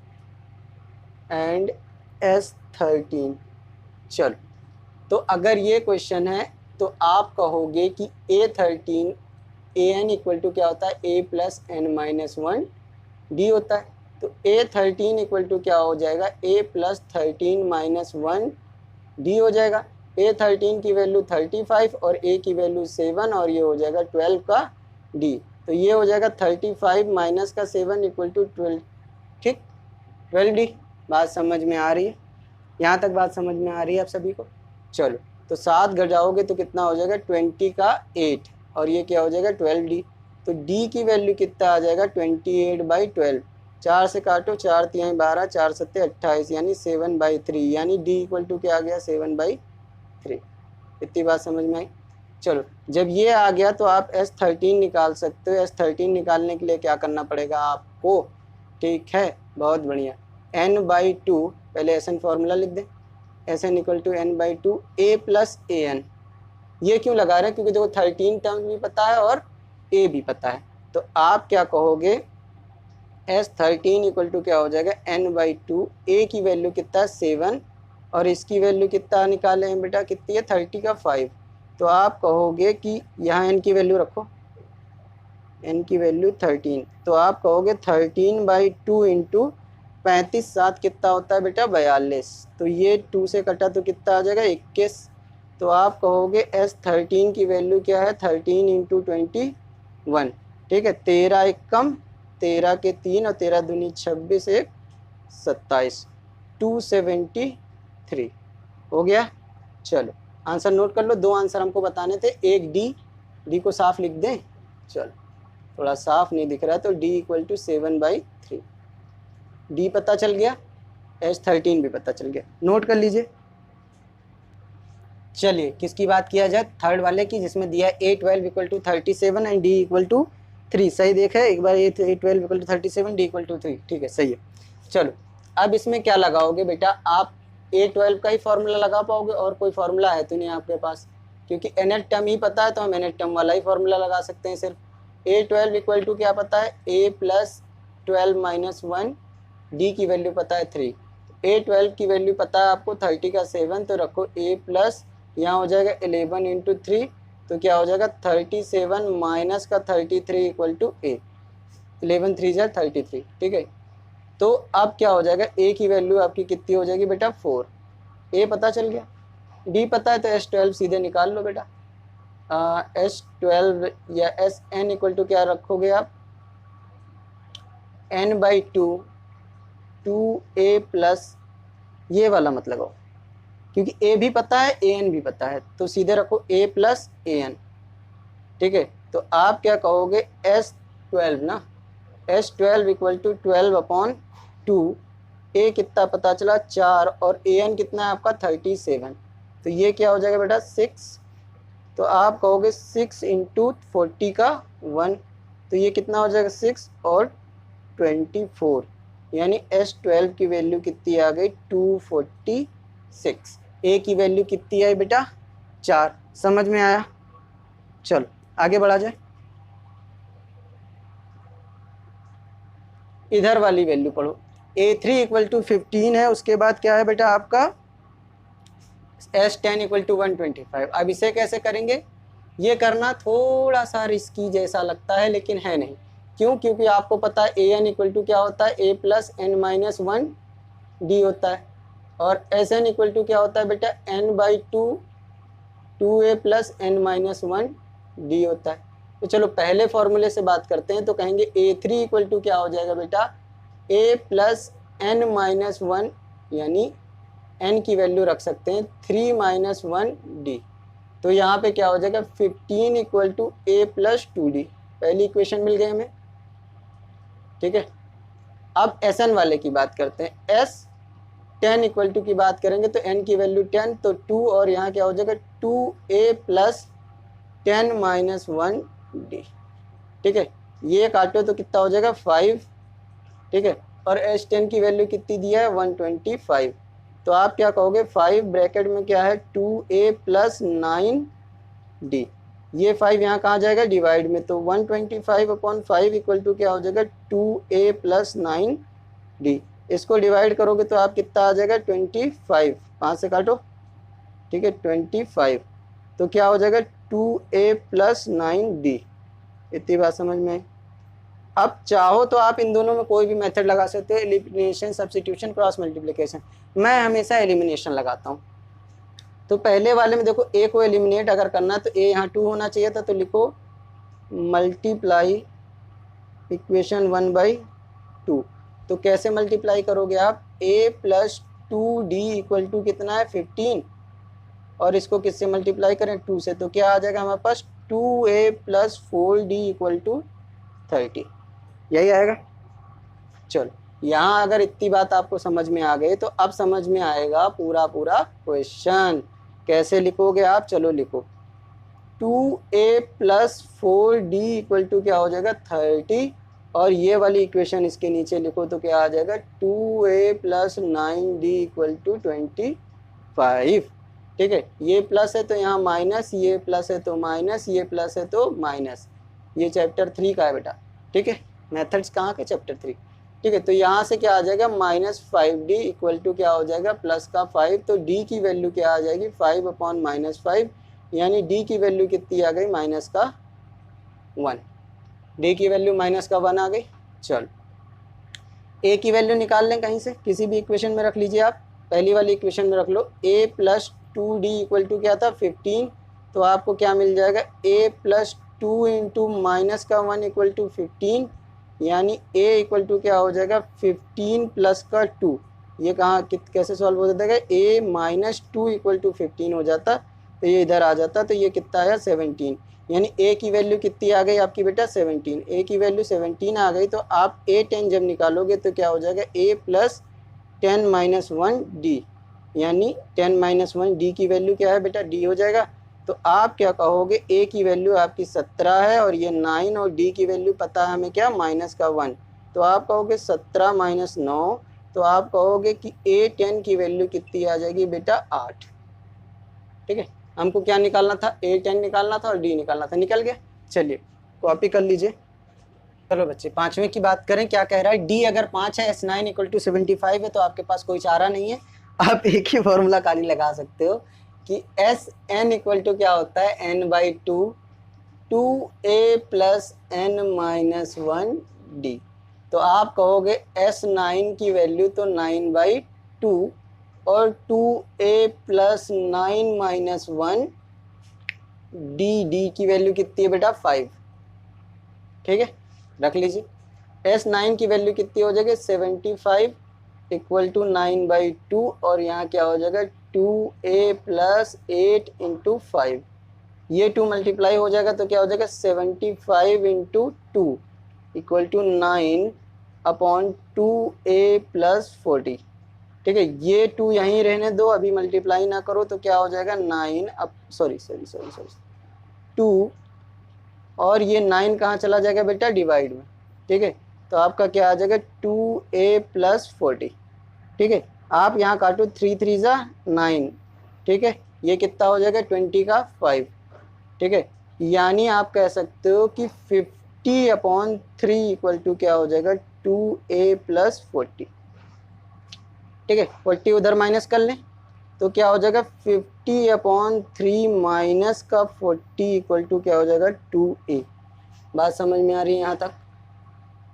एंड S13। चलो तो अगर ये क्वेश्चन है तो आप कहोगे कि a13 an इक्वल टू क्या होता है a plus n minus 1 d होता है। तो a13 इक्वल टू क्या हो जाएगा a प्लस 13 माइनस 1 d हो जाएगा। a13 की वैल्यू 35 और a की वैल्यू 7 और ये हो जाएगा 12 का d, तो ये हो जाएगा 35 माइनस का 7 इक्वल टू 12, ठीक 12d। बात समझ में आ रही है? यहाँ तक बात समझ में आ रही है आप सभी को? चलो तो 7 घटाओगे तो कितना हो जाएगा 20 का 8 और ये क्या हो जाएगा 12d। तो d की वैल्यू कितना आ जाएगा 28/12, 4 से काटो 4 3 12, 4 7 28, यानी 7/3, यानी d इक्वल टू क्या आ गया 7/3। इतनी बात समझ में आई? चलो जब ये आ गया तो आप S13 निकाल सकते हो। S13 निकालने के लिए क्या करना पड़ेगा आपको? ठीक है, बहुत बढ़िया। n/2, पहले एस एन फॉर्मूला लिख दें, S N equal to n/2 a plus A N. ये क्यों लगा रहे हैं, क्योंकि देखो 13 टर्म भी पता है और a भी पता है। तो आप क्या कहोगे, S13 इक्वल टू क्या हो जाएगा n/2, a की वैल्यू कितना है 7 और इसकी वैल्यू कितना निकाले हैं बेटा, कितनी है 30 का 5। तो आप कहोगे कि यहाँ n की वैल्यू रखो, n की वैल्यू 13, तो आप कहोगे 13/2 इंटू 35, 7 कितना होता है बेटा 42। तो ये 2 से कटा तो कितना आ जाएगा 21। तो आप कहोगे S13 की वैल्यू क्या है 13 इंटू 21, ठीक है। 13 एक कम, 13 के 3 और 13 दूनी 26, एक 27, 273 हो गया। चलो आंसर नोट कर लो, 2 आंसर हमको बताने थे, एक डी को साफ लिख दें। चलो थोड़ा साफ नहीं दिख रहा है, तो d इक्वल टू 7/3, डी पता चल गया, S13 भी पता चल गया, नोट कर लीजिए। चलिए किसकी बात किया जाए, थर्ड वाले की, जिसमें दिया A12 equal to 37 and d equal to 3। सही देखा है एक बार, A12 equal to 37, d equal to 3, ठीक है सही है। चलो अब इसमें क्या लगाओगे बेटा, आप A12 का ही फॉर्मूला लगा पाओगे, और कोई फॉर्मूला है तो नहीं आपके पास, क्योंकि nth टर्म ही पता है तो हम nth टर्म वाला ही फॉर्मूला लगा सकते हैं सिर्फ। A12 इक्वल टू क्या पता है, a प्लस 12 माइनस 1, डी की वैल्यू पता है 3, A12 की वैल्यू पता है आपको 30 का 7, तो रखो a प्लस, यहाँ हो जाएगा 11 इंटू 3, तो क्या हो जाएगा 37 माइनस का 33 इक्वल टू a, 11 3 जा 33, ठीक है। तो अब क्या हो जाएगा, a की वैल्यू आपकी कितनी हो जाएगी बेटा 4, a पता चल गया, d पता है तो S12 सीधे निकाल लो बेटा। S12 या Sn इक्वल टू क्या रखोगे आप, n/2 2a प्लस, ये वाला मत लगाओ क्योंकि a भी पता है an भी पता है, तो सीधे रखो a प्लस an, ठीक है। तो आप क्या कहोगे S12 ना, S12 इक्वल टू 12/2, a कितना पता चला 4 और an कितना है आपका 37, तो ये क्या हो जाएगा बेटा 6। तो आप कहोगे 6 इंटू 40 का 1, तो ये कितना हो जाएगा 6 और 24, यानी S12 की वैल्यू कितनी आ गई 246। a की वैल्यू कितनी आई बेटा 4, समझ में आया। चलो आगे बढ़ा जाए, इधर वाली वैल्यू पढ़ो, A3 इक्वल टू 15 है, उसके बाद क्या है बेटा आपका S10 इक्वल टू 125। अब इसे कैसे करेंगे, ये करना थोड़ा सा रिस्की जैसा लगता है लेकिन है नहीं, क्यों, क्योंकि आपको पता है an इक्वल टू क्या होता है a प्लस n-1 d होता है, और Sn इक्वल टू क्या होता है बेटा n/2 2a plus n-1 d होता है। तो चलो पहले फॉर्मूले से बात करते हैं, तो कहेंगे A3 इक्वल टू क्या हो जाएगा बेटा a प्लस n-1, यानी n की वैल्यू रख सकते हैं 3-1 d, तो यहाँ पे क्या हो जाएगा 15 equal to a plus 2d, पहली इक्वेशन मिल गई हमें, ठीक है। अब Sn वाले की बात करते हैं, S10 इक्वल टू की बात करेंगे तो n की वैल्यू 10, तो 2 और यहाँ क्या हो जाएगा 2a प्लस 10-1 d, ठीक है। ये काटो तो कितना हो जाएगा 5, ठीक है, और S10 की वैल्यू कितनी दिया है 125, तो आप क्या कहोगे 5 ब्रैकेट में क्या है 2a प्लस 9d, ये 5 यहाँ कहाँ जाएगा डिवाइड में, तो 125/5 इक्वल टू क्या हो जाएगा 2a प्लस 9d, इसको डिवाइड करोगे तो आप कितना आ जाएगा 25, 5 से काटो, ठीक है 25, तो क्या हो जाएगा 2a प्लस 9d, इतनी बात समझ में आई। अब चाहो तो आप इन दोनों में कोई भी मेथड लगा सकते हो, एलिमिनेशन, सब्स्टिट्यूशन, क्रॉस मल्टीप्लिकेशन, मैं हमेशा एलिमिनेशन लगाता हूँ। तो पहले वाले में देखो a को एलिमिनेट अगर करना है तो a यहाँ 2 होना चाहिए था, तो लिखो मल्टीप्लाई इक्वेशन 1/2, तो कैसे मल्टीप्लाई करोगे आप, a plus 2d equal to कितना है 15, और इसको किससे मल्टीप्लाई करें 2 से, तो क्या आ जाएगा हमारे पास 2a plus 4d equal to 30, यही आएगा। चलो यहाँ अगर इतनी बात आपको समझ में आ गई तो अब समझ में आएगा पूरा क्वेश्चन, कैसे लिखोगे आप, चलो लिखो 2a plus 4d equal to क्या हो जाएगा 30, और ये वाली इक्वेशन इसके नीचे लिखो तो क्या आ जाएगा 2a plus 9d equal to 25। ठीक है, ये प्लस है तो यहाँ माइनस, ये प्लस है तो माइनस, ये प्लस है तो माइनस। ये चैप्टर 3 का है बेटा। ठीक है, मेथड्स कहाँ के, चैप्टर 3। ठीक है, तो यहाँ से क्या आ जाएगा -5d इक्वल टू क्या हो जाएगा प्लस का 5। तो d की वैल्यू क्या आ जाएगी 5 अपॉन -5, यानी d की वैल्यू कितनी आ गई -1। d की वैल्यू -1 आ गई। चलो a की वैल्यू निकाल लें कहीं से, किसी भी इक्वेशन में रख लीजिए आप। पहली वाली इक्वेशन में रख लो a plus 2d equal to क्या था 15। तो आपको क्या मिल जाएगा a plus 2 into -1 equal to 15, यानी a इक्वल टू क्या हो जाएगा 15 प्लस का 2। ये कहाँ कैसे सॉल्व हो जाएगा, a -2 इक्वल टू 15 हो जाता, तो ये इधर आ जाता, तो ये कितना आया 17। यानी a की वैल्यू कितनी आ गई आपकी बेटा 17। a की वैल्यू 17 आ गई, तो आप a10 जब निकालोगे तो क्या हो जाएगा a प्लस 10 - 1d, यानी 10 - 1d की वैल्यू क्या है बेटा d हो जाएगा। तो आप क्या कहोगे a की वैल्यू आपकी 17 है और ये 9, और d की वैल्यू पता है हमें क्या -1। तो आप कहोगे 17 - 9, तो आप कहोगे कि a10 की वैल्यू कितनी आ जाएगी बेटा 8। ठीक है, हमको क्या निकालना था a10 निकालना था और d निकालना था, निकल गया। चलिए कॉपी कर लीजिए। चलो बच्चे 5वें की बात करें, क्या कह रहा है d अगर 5 है, s9 इक्वल टू 75 है, तो आपके पास कोई चारा नहीं है, आप एक ही फॉर्मूला खाली लगा सकते हो कि sn इक्वल टू क्या होता है n/2 2a plus n - 1d। तो आप कहोगे s9 की वैल्यू तो 9/2 और 2a प्लस 9 - 1d की वैल्यू कितनी है बेटा 5। ठीक है, रख लीजिए। s9 की वैल्यू कितनी हो जाएगी 75 इक्वल टू 9/2, और यहाँ क्या हो जाएगा 2a प्लस 8 इंटू 5। ये 2 मल्टीप्लाई हो जाएगा तो क्या हो जाएगा 75 into 2 equal to 9 upon 2a plus 40। ठीक है, ये 2 यहीं रहने दो, अभी मल्टीप्लाई ना करो, तो क्या हो जाएगा 9 अब सॉरी 2, और ये 9 कहाँ चला जाएगा बेटा डिवाइड में। ठीक है, तो आपका क्या आ जाएगा 2a प्लस 40। ठीक है, आप यहाँ काटो 3 3 ज़ा 9। ठीक है, ये कितना हो जाएगा 20 का 5। ठीक है, यानी आप कह सकते हो कि 50/3 इक्वल टू क्या हो जाएगा 2a प्लस 40। ठीक है, 40 उधर माइनस कर लें तो क्या हो जाएगा 50/3 माइनस का 40 इक्वल टू क्या हो जाएगा 2a। बात समझ में आ रही है यहाँ तक।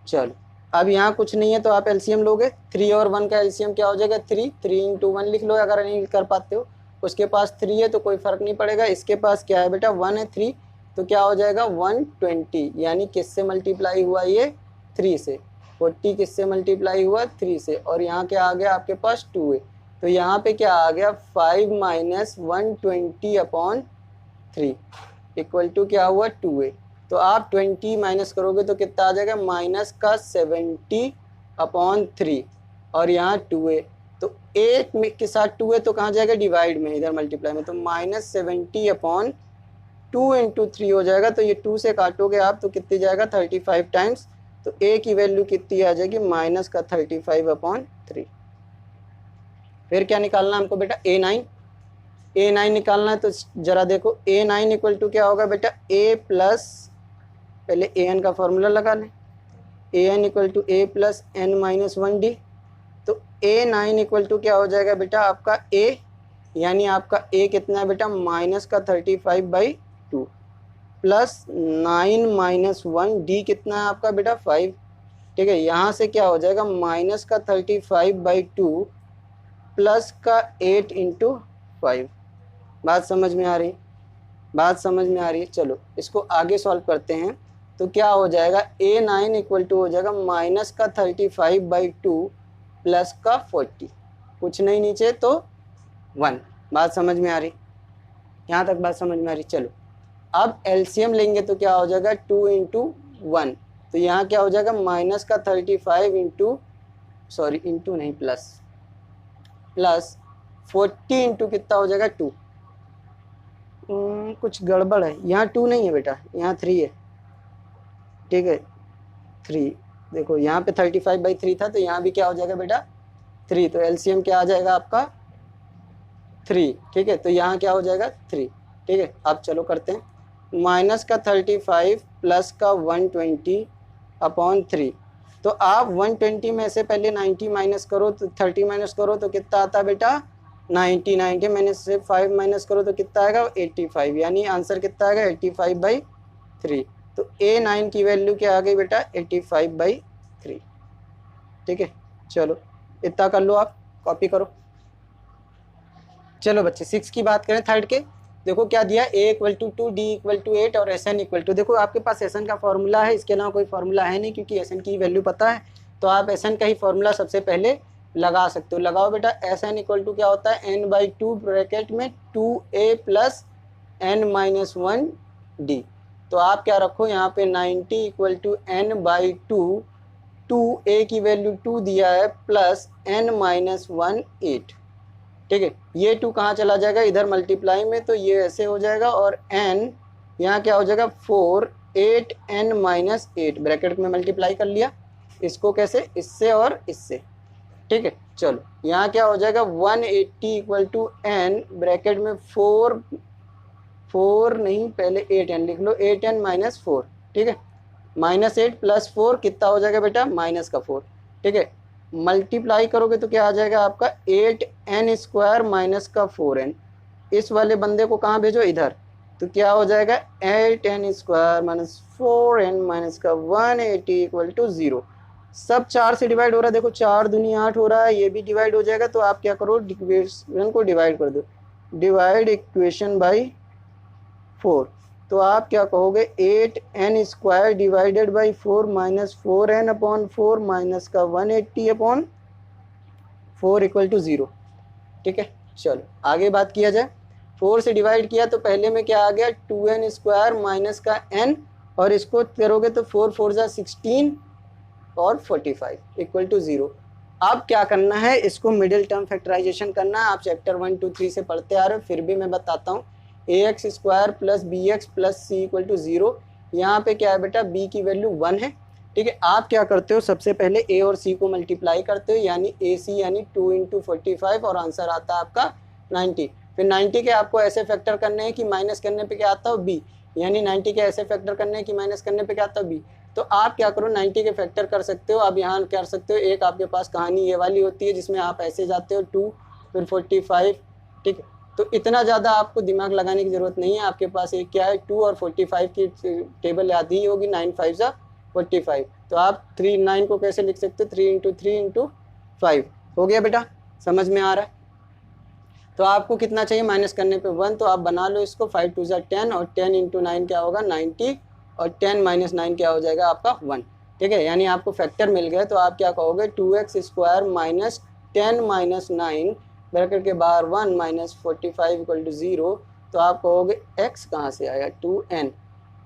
चलो अब यहाँ कुछ नहीं है तो आप एलसीएम लोगे, 3 और 1 का एलसीएम क्या हो जाएगा 3 × 1 लिख लो अगर नहीं कर पाते हो। उसके पास 3 है तो कोई फर्क नहीं पड़ेगा, इसके पास क्या है बेटा 1 है 3, तो क्या हो जाएगा 120, यानी किससे मल्टीप्लाई हुआ ये 3 से। 40 किससे मल्टीप्लाई हुआ 3 से, और यहाँ क्या आ गया आपके पास 2 है, तो यहाँ पे क्या आ गया 5 - 120/3 इक्वल टू क्या हुआ 2a। तो आप 20 माइनस करोगे तो कितना आ जाएगा माइनस का 70/3, और यहाँ 2a, तो 8 में के साथ 2 है तो कहाँ जाएगा डिवाइड में, इधर मल्टीप्लाई में, तो -70/2 इंटू 3 हो जाएगा। तो ये 2 से काटोगे आप तो कितनी जाएगा 35 टाइम्स, तो a की वैल्यू कितनी आ जाएगी -35/3। फिर क्या निकालना हमको बेटा a9 निकालना है। तो जरा देखो a9 इक्वल टू क्या होगा बेटा a प्लस, पहले an का फॉर्मूला लगा लें, an equal to a plus n - 1d। तो a9 इक्वल टू क्या हो जाएगा बेटा आपका a, यानी आपका a कितना है बेटा -35/2 प्लस 9 - 1d कितना है आपका बेटा 5। ठीक है, यहाँ से क्या हो जाएगा -35/2 प्लस का 8 इंटू 5। बात समझ में आ रही, बात समझ में आ रही है। चलो इसको आगे सॉल्व करते हैं, तो क्या हो जाएगा a9 इक्वल टू हो जाएगा -35/2 प्लस का 40, कुछ नहीं नीचे तो 1। बात समझ में आ रही, यहाँ तक बात समझ में आ रही। चलो अब एलसीएम लेंगे तो क्या हो जाएगा 2 इंटू 1, तो यहाँ क्या हो जाएगा -35 इंटू सॉरी इंटू नहीं प्लस 40 इंटू कितना हो जाएगा 2। कुछ गड़बड़ है, यहाँ 2 नहीं है बेटा, यहाँ 3 है। ठीक है 3, देखो यहाँ पे 35/3 था, तो यहाँ भी क्या हो जाएगा बेटा 3, तो एलसीएम क्या आ जाएगा आपका 3, ठीक है। तो यहाँ क्या हो जाएगा 3, ठीक है। अब चलो करते हैं, माइनस का 35 प्लस का 120/3। तो आप 120 में से पहले 90 माइनस करो, तो 30 माइनस करो तो कितना आता है बेटा 90, 90 माइनस से 5 माइनस करो तो कितना आएगा 85, यानी आंसर कितना आएगा 85/3। तो A9 की वैल्यू क्या आ गई बेटा 85/3, ठीक है। चलो इतना कर लो, आप कॉपी करो। चलो बच्चे 6 की बात करें, थर्ड के। देखो क्या दिया, A = 2, D = 8 और SN = देखो आपके पास SN का फॉर्मूला है, इसके अलावा कोई फॉर्मूला है नहीं, क्योंकि SN की वैल्यू पता है, तो आप SN का ही फॉर्मूला सबसे पहले लगा सकते हो। लगाओ बेटा, SN = क्या होता है n/2 ब्रैकेट में 2A + n-1D। तो आप क्या रखो यहाँ पे 90 = n/2, 2A की वैल्यू 2 दिया है प्लस n-1 8, ठीक है। ये 2 कहाँ चला जाएगा इधर मल्टीप्लाई में, तो ये ऐसे हो जाएगा, और n यहाँ क्या हो जाएगा 4, 8n-8 ब्रैकेट में मल्टीप्लाई कर लिया। इसको कैसे, इससे और इससे, ठीक है। चलो यहाँ क्या हो जाएगा 180 = n ब्रैकेट में 4 नहीं, पहले 8n लिख लो, 8n - 4, ठीक है। -8 + 4 कितना हो जाएगा बेटा -4, ठीक है। मल्टीप्लाई करोगे तो क्या आ जाएगा आपका 8n² - 4n। इस वाले बंदे को कहाँ भेजो, इधर, तो क्या हो जाएगा 8n² - 4n - 180 = 0। सब 4 से डिवाइड हो रहा है, देखो 4 दूनी 8 हो रहा है, ये भी डिवाइड हो जाएगा। तो आप क्या करो, इक्वेशन को डिवाइड कर दो, डिवाइड इक्वेशन बाई 4। तो आप क्या कहोगे 8n² - 4 - 4n/4 - 180/4 = 0, ठीक है। चलो आगे बात किया जाए। 4 से डिवाइड किया तो पहले में क्या आ गया 2n² माइनस का n, और इसको करोगे तो 4 4 जा 16 और 45 = 0। अब क्या करना है, इसको मिडिल टर्म फैक्टराइजेशन करना है। आप चैप्टर 1 2 3 से पढ़ते आ रहे हो, फिर भी मैं बताता हूँ। ax² + bx + c = 0। यहाँ पे क्या है बेटा, b की वैल्यू 1 है, ठीक है। आप क्या करते हो, सबसे पहले a और c को मल्टीप्लाई करते हो, यानी ac यानी 2 × 45, और आंसर आता है आपका 90। फिर 90 के आपको ऐसे फैक्टर करने हैं कि माइनस करने पे क्या आता है b, यानी 90 के ऐसे फैक्टर करने हैं कि माइनस करने पे क्या आता है b। तो आप क्या करो 90 के फैक्टर कर सकते हो। अब यहाँ कर सकते हो, एक आपके पास कहानी ये वाली होती है जिसमें आप ऐसे जाते हो 2 फिर 45, ठीक है। तो इतना ज़्यादा आपको दिमाग लगाने की ज़रूरत नहीं है। आपके पास एक क्या है 2 और 45 की टेबल याद ही होगी, 9 5 जा 45। तो आप 3 9 को कैसे लिख सकते हो, 3 × 3 × 5 हो गया बेटा, समझ में आ रहा है। तो आपको कितना चाहिए माइनस करने पे 1, तो आप बना लो इसको, 5 2 जा 10, और 10 × 9 क्या होगा 90, और 10 - 9 क्या हो जाएगा आपका 1, ठीक है। यानी आपको फैक्टर मिल गए। तो आप क्या कहोगे 2x² - 10 - 9 ब्रैकेट के बाहर 1 - 45 = 0। तो आप कहोगे x कहाँ से आया 2n,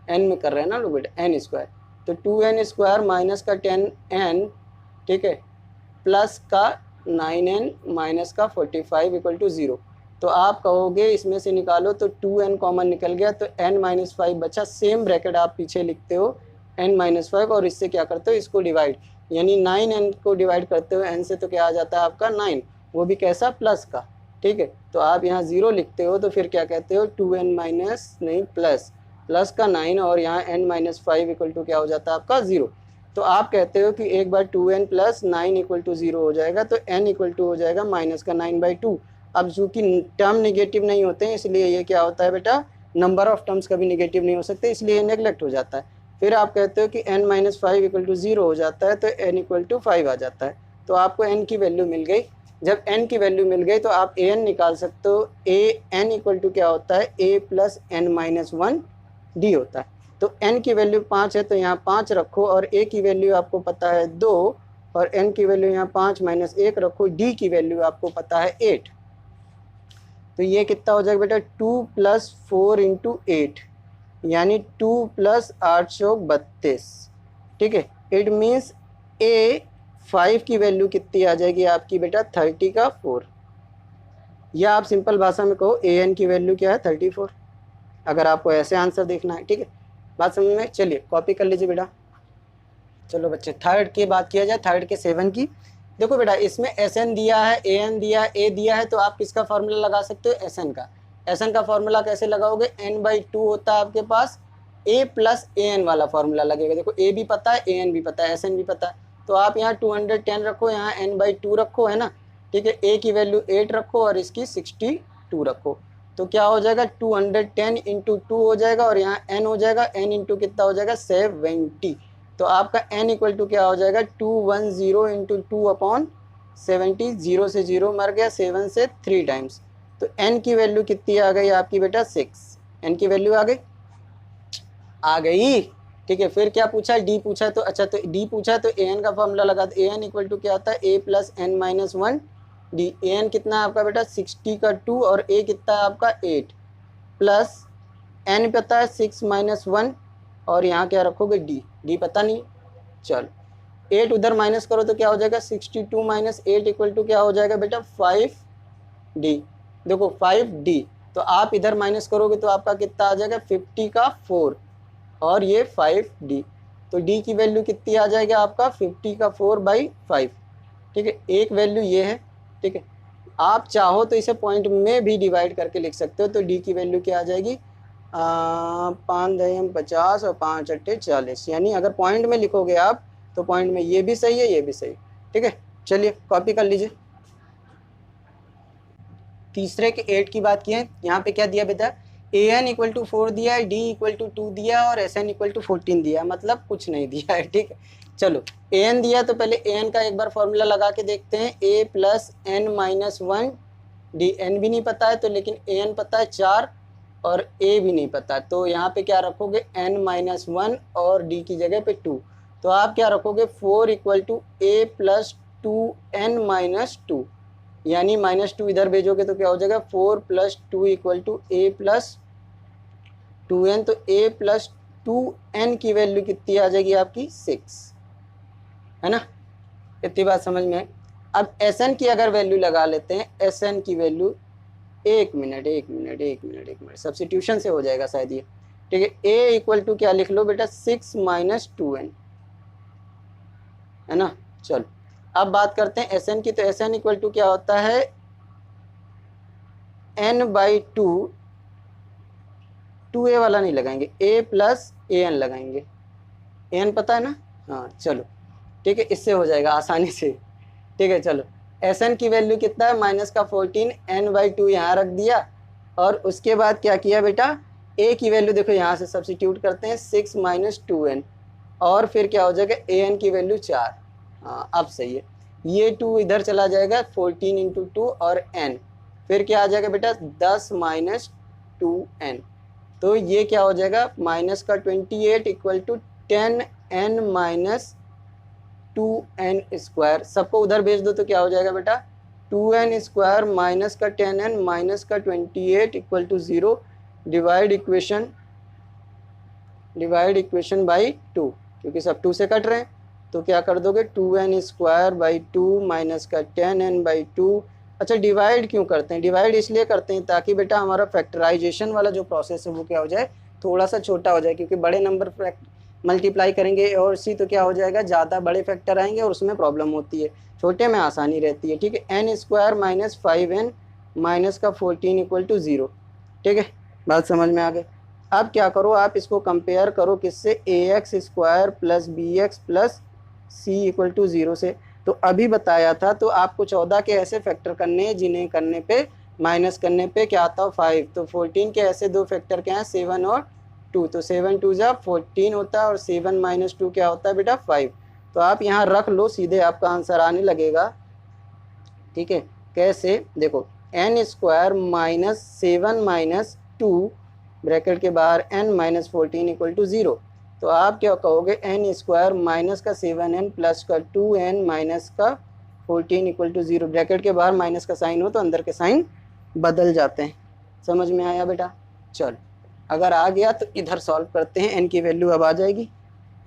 n में कर रहे हैं ना लोग बेटा, n², तो 2n² माइनस का 10n, ठीक है, प्लस का 9n माइनस का 45 = 0। तो आप कहोगे इसमें से निकालो, तो 2n कॉमन निकल गया, तो n - 5 बचा। सेम ब्रैकेट आप पीछे लिखते हो n - 5, और इससे क्या करते हो इसको डिवाइड, यानी 9n को डिवाइड करते हो n से, तो क्या आ जाता है आपका 9, वो भी कैसा प्लस का, ठीक है। तो आप यहाँ 0 लिखते हो, तो फिर क्या कहते हो 2n माइनस नहीं प्लस का 9, और यहाँ n - 5 = क्या हो जाता है आपका 0। तो आप कहते हो कि एक बार 2n + 9 = 0 हो जाएगा, तो n = हो जाएगा -9/2। अब चूँकि टर्म निगेटिव नहीं होते हैं, इसलिए ये क्या होता है बेटा, नंबर ऑफ टर्म्स कभी निगेटिव नहीं हो सकते, इसलिए ये नेगलेक्ट हो जाता है। फिर आप कहते हो कि n - 5 = 0 हो जाता है, तो n = 5 आ जाता है। तो आपको n की वैल्यू मिल गई। जब n की वैल्यू मिल गई तो आप an निकाल सकते हो। an = क्या होता है a + n - 1 d होता है। तो n की वैल्यू 5 है, तो यहाँ 5 रखो, और a की वैल्यू आपको पता है 2, और n की वैल्यू यहाँ 5 - 1 रखो, d की वैल्यू आपको पता है 8। तो ये कितना हो जाएगा बेटा 2 + 4 × 8, यानी 2 + 8 = 32, ठीक है। इट मीन्स a 5 की वैल्यू कितनी आ जाएगी आपकी बेटा 30 का 4, या आप सिंपल भाषा में कहो an की वैल्यू क्या है 34, अगर आपको ऐसे आंसर देखना है, ठीक है। बात समझ में, चलिए कॉपी कर लीजिए बेटा। चलो बच्चे थर्ड की बात किया जाए, थर्ड के 7 की। देखो बेटा इसमें एस एन दिया है, ए एन दिया है, ए दिया है, तो आप किसका फॉर्मूला लगा सकते हो, एस एन का। एस एन का फॉर्मूला कैसे लगाओगे, n/2 होता है आपके पास, a प्लस ए एन वाला फॉर्मूला लगेगा। देखो ए भी पता है, ए एन भी पता है, एस एन भी पता है, तो आप यहाँ 210 रखो, यहाँ n/2 रखो, है ना, ठीक है। ए की वैल्यू 8 रखो और इसकी 62 रखो, तो क्या हो जाएगा 210 इंटू 2 हो जाएगा, और यहाँ n हो जाएगा, n इंटू कितना हो जाएगा 70, तो आपका n इक्वल टू क्या हो जाएगा 210 इंटू 2/70, 0 से 0 मर गया, 7 से 3 टाइम्स, तो n की वैल्यू कितनी आ गई आपकी बेटा 6, n की वैल्यू आ गई, ठीक है। फिर क्या पूछा है, डी पूछा है, तो अच्छा तो डी पूछा है तो ए एन का फॉर्मूला लगा दो, ए एन इक्वल टू क्या होता है ए plus n minus 1 D. A N कितना है आपका बेटा 60 का 2, और ए कितना है आपका 8, प्लस एन पता है 6 माइनस 1, और यहाँ क्या रखोगे डी, डी पता नहीं, चलो 8 उधर माइनस करो तो क्या हो जाएगा 62 माइनस 8 इक्वल टू क्या हो जाएगा बेटा 5D। देखो 5D, तो आप इधर माइनस करोगे तो आपका कितना आ जाएगा 50 का 4, और ये 5D, तो D की वैल्यू कितनी आ जाएगी आपका 50 का 4/5, ठीक है। एक वैल्यू ये है, ठीक है। आप चाहो तो इसे पॉइंट में भी डिवाइड करके लिख सकते हो, तो D की वैल्यू क्या आ जाएगी 5 50 और 5 8 40, यानी अगर पॉइंट में लिखोगे आप तो पॉइंट में ये भी सही है, ये भी सही, ठीक है। चलिए कॉपी कर लीजिए। तीसरे के 8 की बात की है, यहाँ पे क्या दिया बेटा ए एन इक्वल टू 4 दिया है, डी इक्वल टू 2 दिया और एस एन इक्वल टू 14 दिया, मतलब कुछ नहीं दिया है, ठीक है। चलो ए एन दिया तो पहले ए एन का एक बार फॉर्मूला लगा के देखते हैं, a plus n minus 1 D, n भी नहीं पता है तो, लेकिन ए एन पता है 4 और ए भी नहीं पता, तो यहाँ पे क्या रखोगे n माइनस 1 और d की जगह पे 2, तो आप क्या रखोगे 4 equal to A plus 2n minus 2, यानी -2 इधर भेजोगे तो क्या हो जाएगा 4 plus 2 equal to A plus 2n, तो a प्लस 2n की वैल्यू कितनी आ जाएगी आपकी 6, है ना, इतनी बात समझ में। अब Sn की अगर वैल्यू लगा लेते हैं, Sn की वैल्यू एक मिनट सब्स्टिट्यूशन से हो जाएगा शायद ये, ठीक है। a इक्वल टू क्या लिख लो बेटा 6 माइनस 2n, है ना। चलो अब बात करते हैं Sn की, तो Sn इक्वल टू क्या होता है n/2, 2a वाला नहीं लगाएंगे, a प्लस an लगाएंगे, an पता है ना, हाँ चलो ठीक है, इससे हो जाएगा आसानी से, ठीक है। चलो Sn की वैल्यू कितना है माइनस का 14, n/2 यहाँ रख दिया, और उसके बाद क्या किया बेटा a की वैल्यू देखो यहाँ से सब्स्टिट्यूट करते हैं 6 माइनस 2n, और फिर क्या हो जाएगा an की वैल्यू 4, हाँ अब सही है, ये 2 इधर चला जाएगा 14 इंटू 2 और n, फिर क्या आ जाएगा बेटा 10 माइनस 2n, तो ये क्या हो जाएगा माइनस का 28 equal to 10n minus 2n square, सबको उधर भेज दो तो क्या हो जाएगा बेटा 2n स्क्वायर माइनस का 10n माइनस का 28 equal to 0, divide equation by 2, क्योंकि सब 2 से कट रहे हैं, तो क्या कर दोगे 2n स्क्वायर बाई 2 माइनस का 10n बाई 2। अच्छा डिवाइड क्यों करते हैं, डिवाइड इसलिए करते हैं ताकि बेटा हमारा फैक्टराइजेशन वाला जो प्रोसेस है वो क्या हो जाए थोड़ा सा छोटा हो जाए, क्योंकि बड़े नंबर मल्टीप्लाई करेंगे और सी तो क्या हो जाएगा ज़्यादा बड़े फैक्टर आएंगे और उसमें प्रॉब्लम होती है, छोटे में आसानी रहती है, ठीक है। n square minus 5n minus का 14 इक्वल टू 0, ठीक है, बात समझ में आ गई। अब क्या करो आप इसको कंपेयर करो किससे, ax square plus bx plus c equal to 0 से, तो अभी बताया था, तो आपको 14 के ऐसे फैक्टर करने हैं जिन्हें करने पे माइनस करने पे क्या आता है 5, तो 14 के ऐसे दो फैक्टर क्या हैं 7 और 2, तो 7 2 जा 14 होता है, और 7 माइनस 2 क्या होता है बेटा 5, तो आप यहाँ रख लो, सीधे आपका आंसर आने लगेगा, ठीक है। कैसे देखो n square minus 7 minus 2 bracket के बाहर n माइनस 14 इक्वल टू 0, तो आप क्या कहोगे n स्क्वायर माइनस का 7n प्लस का 2n माइनस का 14 इक्वल टू 0, ब्रैकेट के बाहर माइनस का साइन हो तो अंदर के साइन बदल जाते हैं, समझ में आया बेटा। चलो अगर आ गया तो इधर सॉल्व करते हैं, n की वैल्यू अब आ जाएगी,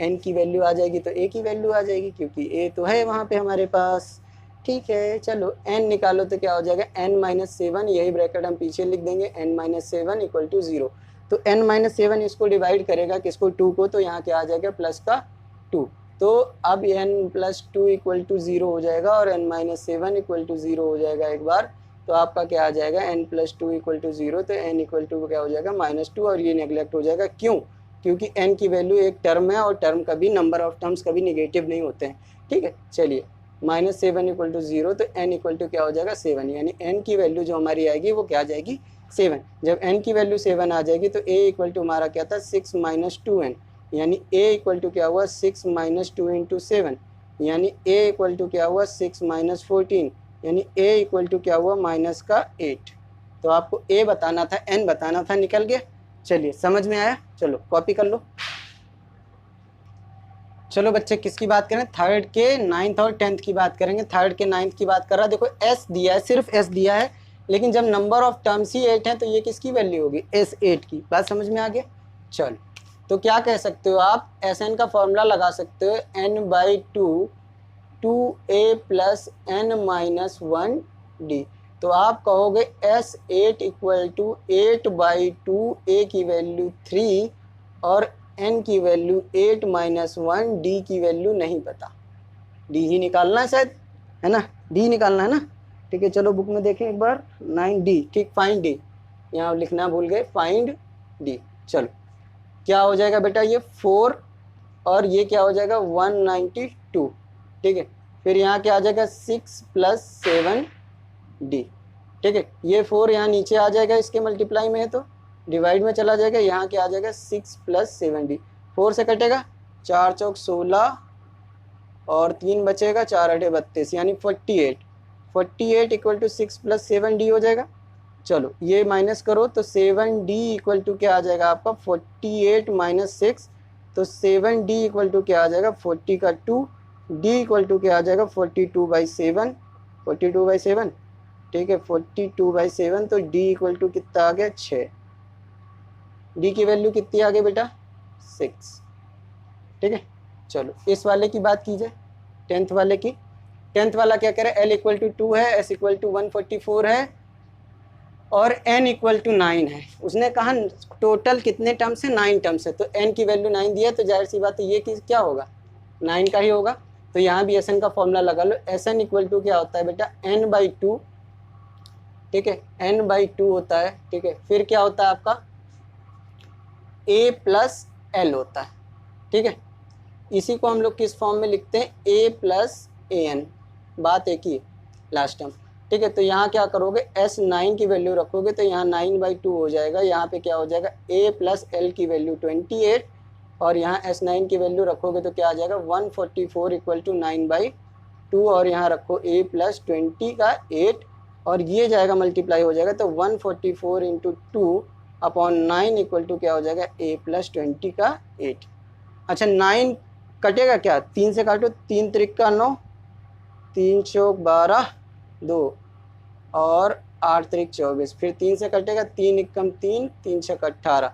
n की वैल्यू आ जाएगी तो a की वैल्यू आ जाएगी, क्योंकि a तो है वहाँ पे हमारे पास, ठीक है। चलो n निकालो तो क्या हो जाएगा n माइनस 7, यही ब्रैकेट हम पीछे लिख देंगे, n माइनस 7 इक्वल टू 0, तो n माइनस 7 इसको डिवाइड करेगा किसको 2 को, तो यहाँ क्या आ जाएगा प्लस का 2, तो अब n+2 इक्वल टू 0 हो जाएगा और n-7 इक्वल टू 0 हो जाएगा एक बार। तो आपका क्या आ जाएगा, n+2 इक्वल टू 0, तो n इक्वल टू क्या हो जाएगा -2, और ये नेगलेक्ट हो जाएगा। क्यों? क्योंकि n की वैल्यू एक टर्म है और टर्म कभी, नंबर ऑफ टर्म्स कभी निगेटिव नहीं होते हैं। ठीक है, चलिए -7 इक्वल टू 0, तो n इक्वल टू क्या हो जाएगा 7, यानी n की वैल्यू जो हमारी आएगी वो क्या आ जाएगी 7। जब n की वैल्यू 7 आ जाएगी तो a इक्वल टू हमारा क्या था 6 - 2n, यानी a इक्वल टू क्या हुआ 6 - 2 × 7, यानी a इक्वल टू क्या हुआ 6 - 14, यानी a इक्वल टू क्या हुआ -8। तो आपको a बताना था, n बताना था, निकल गया। चलिए समझ में आया, चलो कॉपी कर लो। चलो बच्चे किसकी बात करें, थर्ड के 9th और 10th की बात करेंगे। थर्ड के 9th की बात कर रहा है, देखो s दिया है, सिर्फ s दिया है, लेकिन जब नंबर ऑफ टर्म्स ही 8 हैं तो ये किसकी वैल्यू होगी, s8 की। बात समझ में आ गया। चलो तो क्या कह सकते हो आप, Sn का फॉर्मूला लगा सकते हो n/2 2a + n-1d। तो आप कहोगे S8 इक्वल टू 8/2, a की वैल्यू 3 और n की वैल्यू 8 - 1, d की वैल्यू नहीं पता। d ही निकालना है शायद, है ना, d निकालना है ना। ठीक है, चलो बुक में देखें एक बार, 9d। ठीक, फाइंड d, यहाँ लिखना भूल गए, फाइंड d। चलो क्या हो जाएगा बेटा, ये 4 और ये क्या हो जाएगा 192। ठीक है, फिर यहाँ क्या आ जाएगा 6 + 7d। ठीक है, ये 4 यहाँ नीचे आ जाएगा, इसके मल्टीप्लाई में है तो डिवाइड में चला जाएगा, यहाँ क्या आ जाएगा 6 + 7d। 4 से कटेगा, 4 चौक 16 और 3 बचेगा, 4 8 32, यानी 48। 48 इक्वल टू 6 + 7d हो जाएगा। चलो ये माइनस करो तो 7d इक्वल टू क्या आ जाएगा आपका 48 - 6, तो 7d इक्वल टू क्या आ जाएगा 40 का 2, d इक्वल टू क्या आ जाएगा 42/7, 42/7। ठीक है, 42/7, तो d इक्वल टू कितना आ गया 6। d की वैल्यू कितनी आ गई बेटा 6। ठीक है, चलो इस वाले की बात कीजिए, 10th वाले की। 10th वाला क्या कह रहा है, l इक्वल टू 2 है, s इक्वल टू 144 है और n इक्वल टू 9 है। उसने कहा टोटल कितने टर्म्स है, 9 टर्म्स है, तो n की वैल्यू 9 दिया, तो जाहिर सी बात है ये क्या होगा 9 का ही होगा। तो यहाँ भी Sn का फॉर्मूला लगा लो, Sn इक्वल टू क्या होता है बेटा n/2। ठीक है, n/2 होता है। ठीक है, फिर क्या होता है आपका a + l होता है। ठीक है, इसी को हम लोग किस फॉर्म में लिखते हैं, a + an, बात एक ही है, लास्ट टर्म। ठीक है, तो यहाँ क्या करोगे, S9 की वैल्यू रखोगे तो यहाँ 9/2 हो जाएगा, यहाँ पे क्या हो जाएगा a + l की वैल्यू 28, और यहाँ S9 की वैल्यू रखोगे तो क्या आ जाएगा 144 इक्वल टू 9/2, और यहाँ रखो a + 20 का 8, और ये जाएगा मल्टीप्लाई हो जाएगा, तो 144 × 2/9 इक्वल टू क्या हो जाएगा a + 20 का 8। अच्छा 9 कटेगा क्या, 3 से काटो, 3 त्रिक का 9, 3 चौक 12, 2 और 8 त्रिक 24, फिर 3 से कटेगा, 3 एकम 3, 3 छक 18।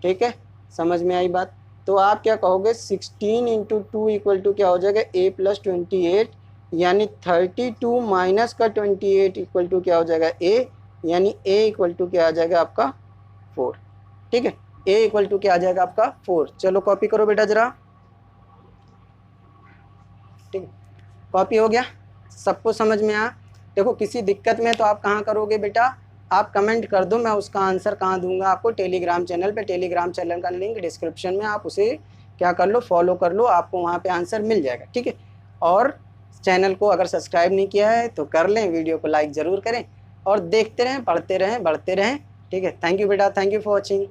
ठीक है, समझ में आई बात। तो आप क्या कहोगे 16 × 2 इक्वल टू क्या हो जाएगा a + 28, यानी 32 माइनस का 28 इक्वल टू क्या हो जाएगा a, यानी a इक्वल टू क्या आ जाएगा आपका 4। ठीक है, a इक्वल टू क्या आ जाएगा आपका 4। चलो कॉपी करो बेटा जरा। ठीक, कॉपी हो गया, सबको समझ में आया। देखो किसी दिक्कत में तो आप कहाँ करोगे बेटा, आप कमेंट कर दो, मैं उसका आंसर कहाँ दूंगा आपको, टेलीग्राम चैनल पे। टेलीग्राम चैनल का लिंक डिस्क्रिप्शन में, आप उसे क्या कर लो, फॉलो कर लो, आपको वहाँ पे आंसर मिल जाएगा। ठीक है, और चैनल को अगर सब्सक्राइब नहीं किया है तो कर लें, वीडियो को लाइक ज़रूर करें और देखते रहें, पढ़ते रहें, बढ़ते रहें। ठीक है, थैंक यू बेटा, थैंक यू फॉर वॉचिंग।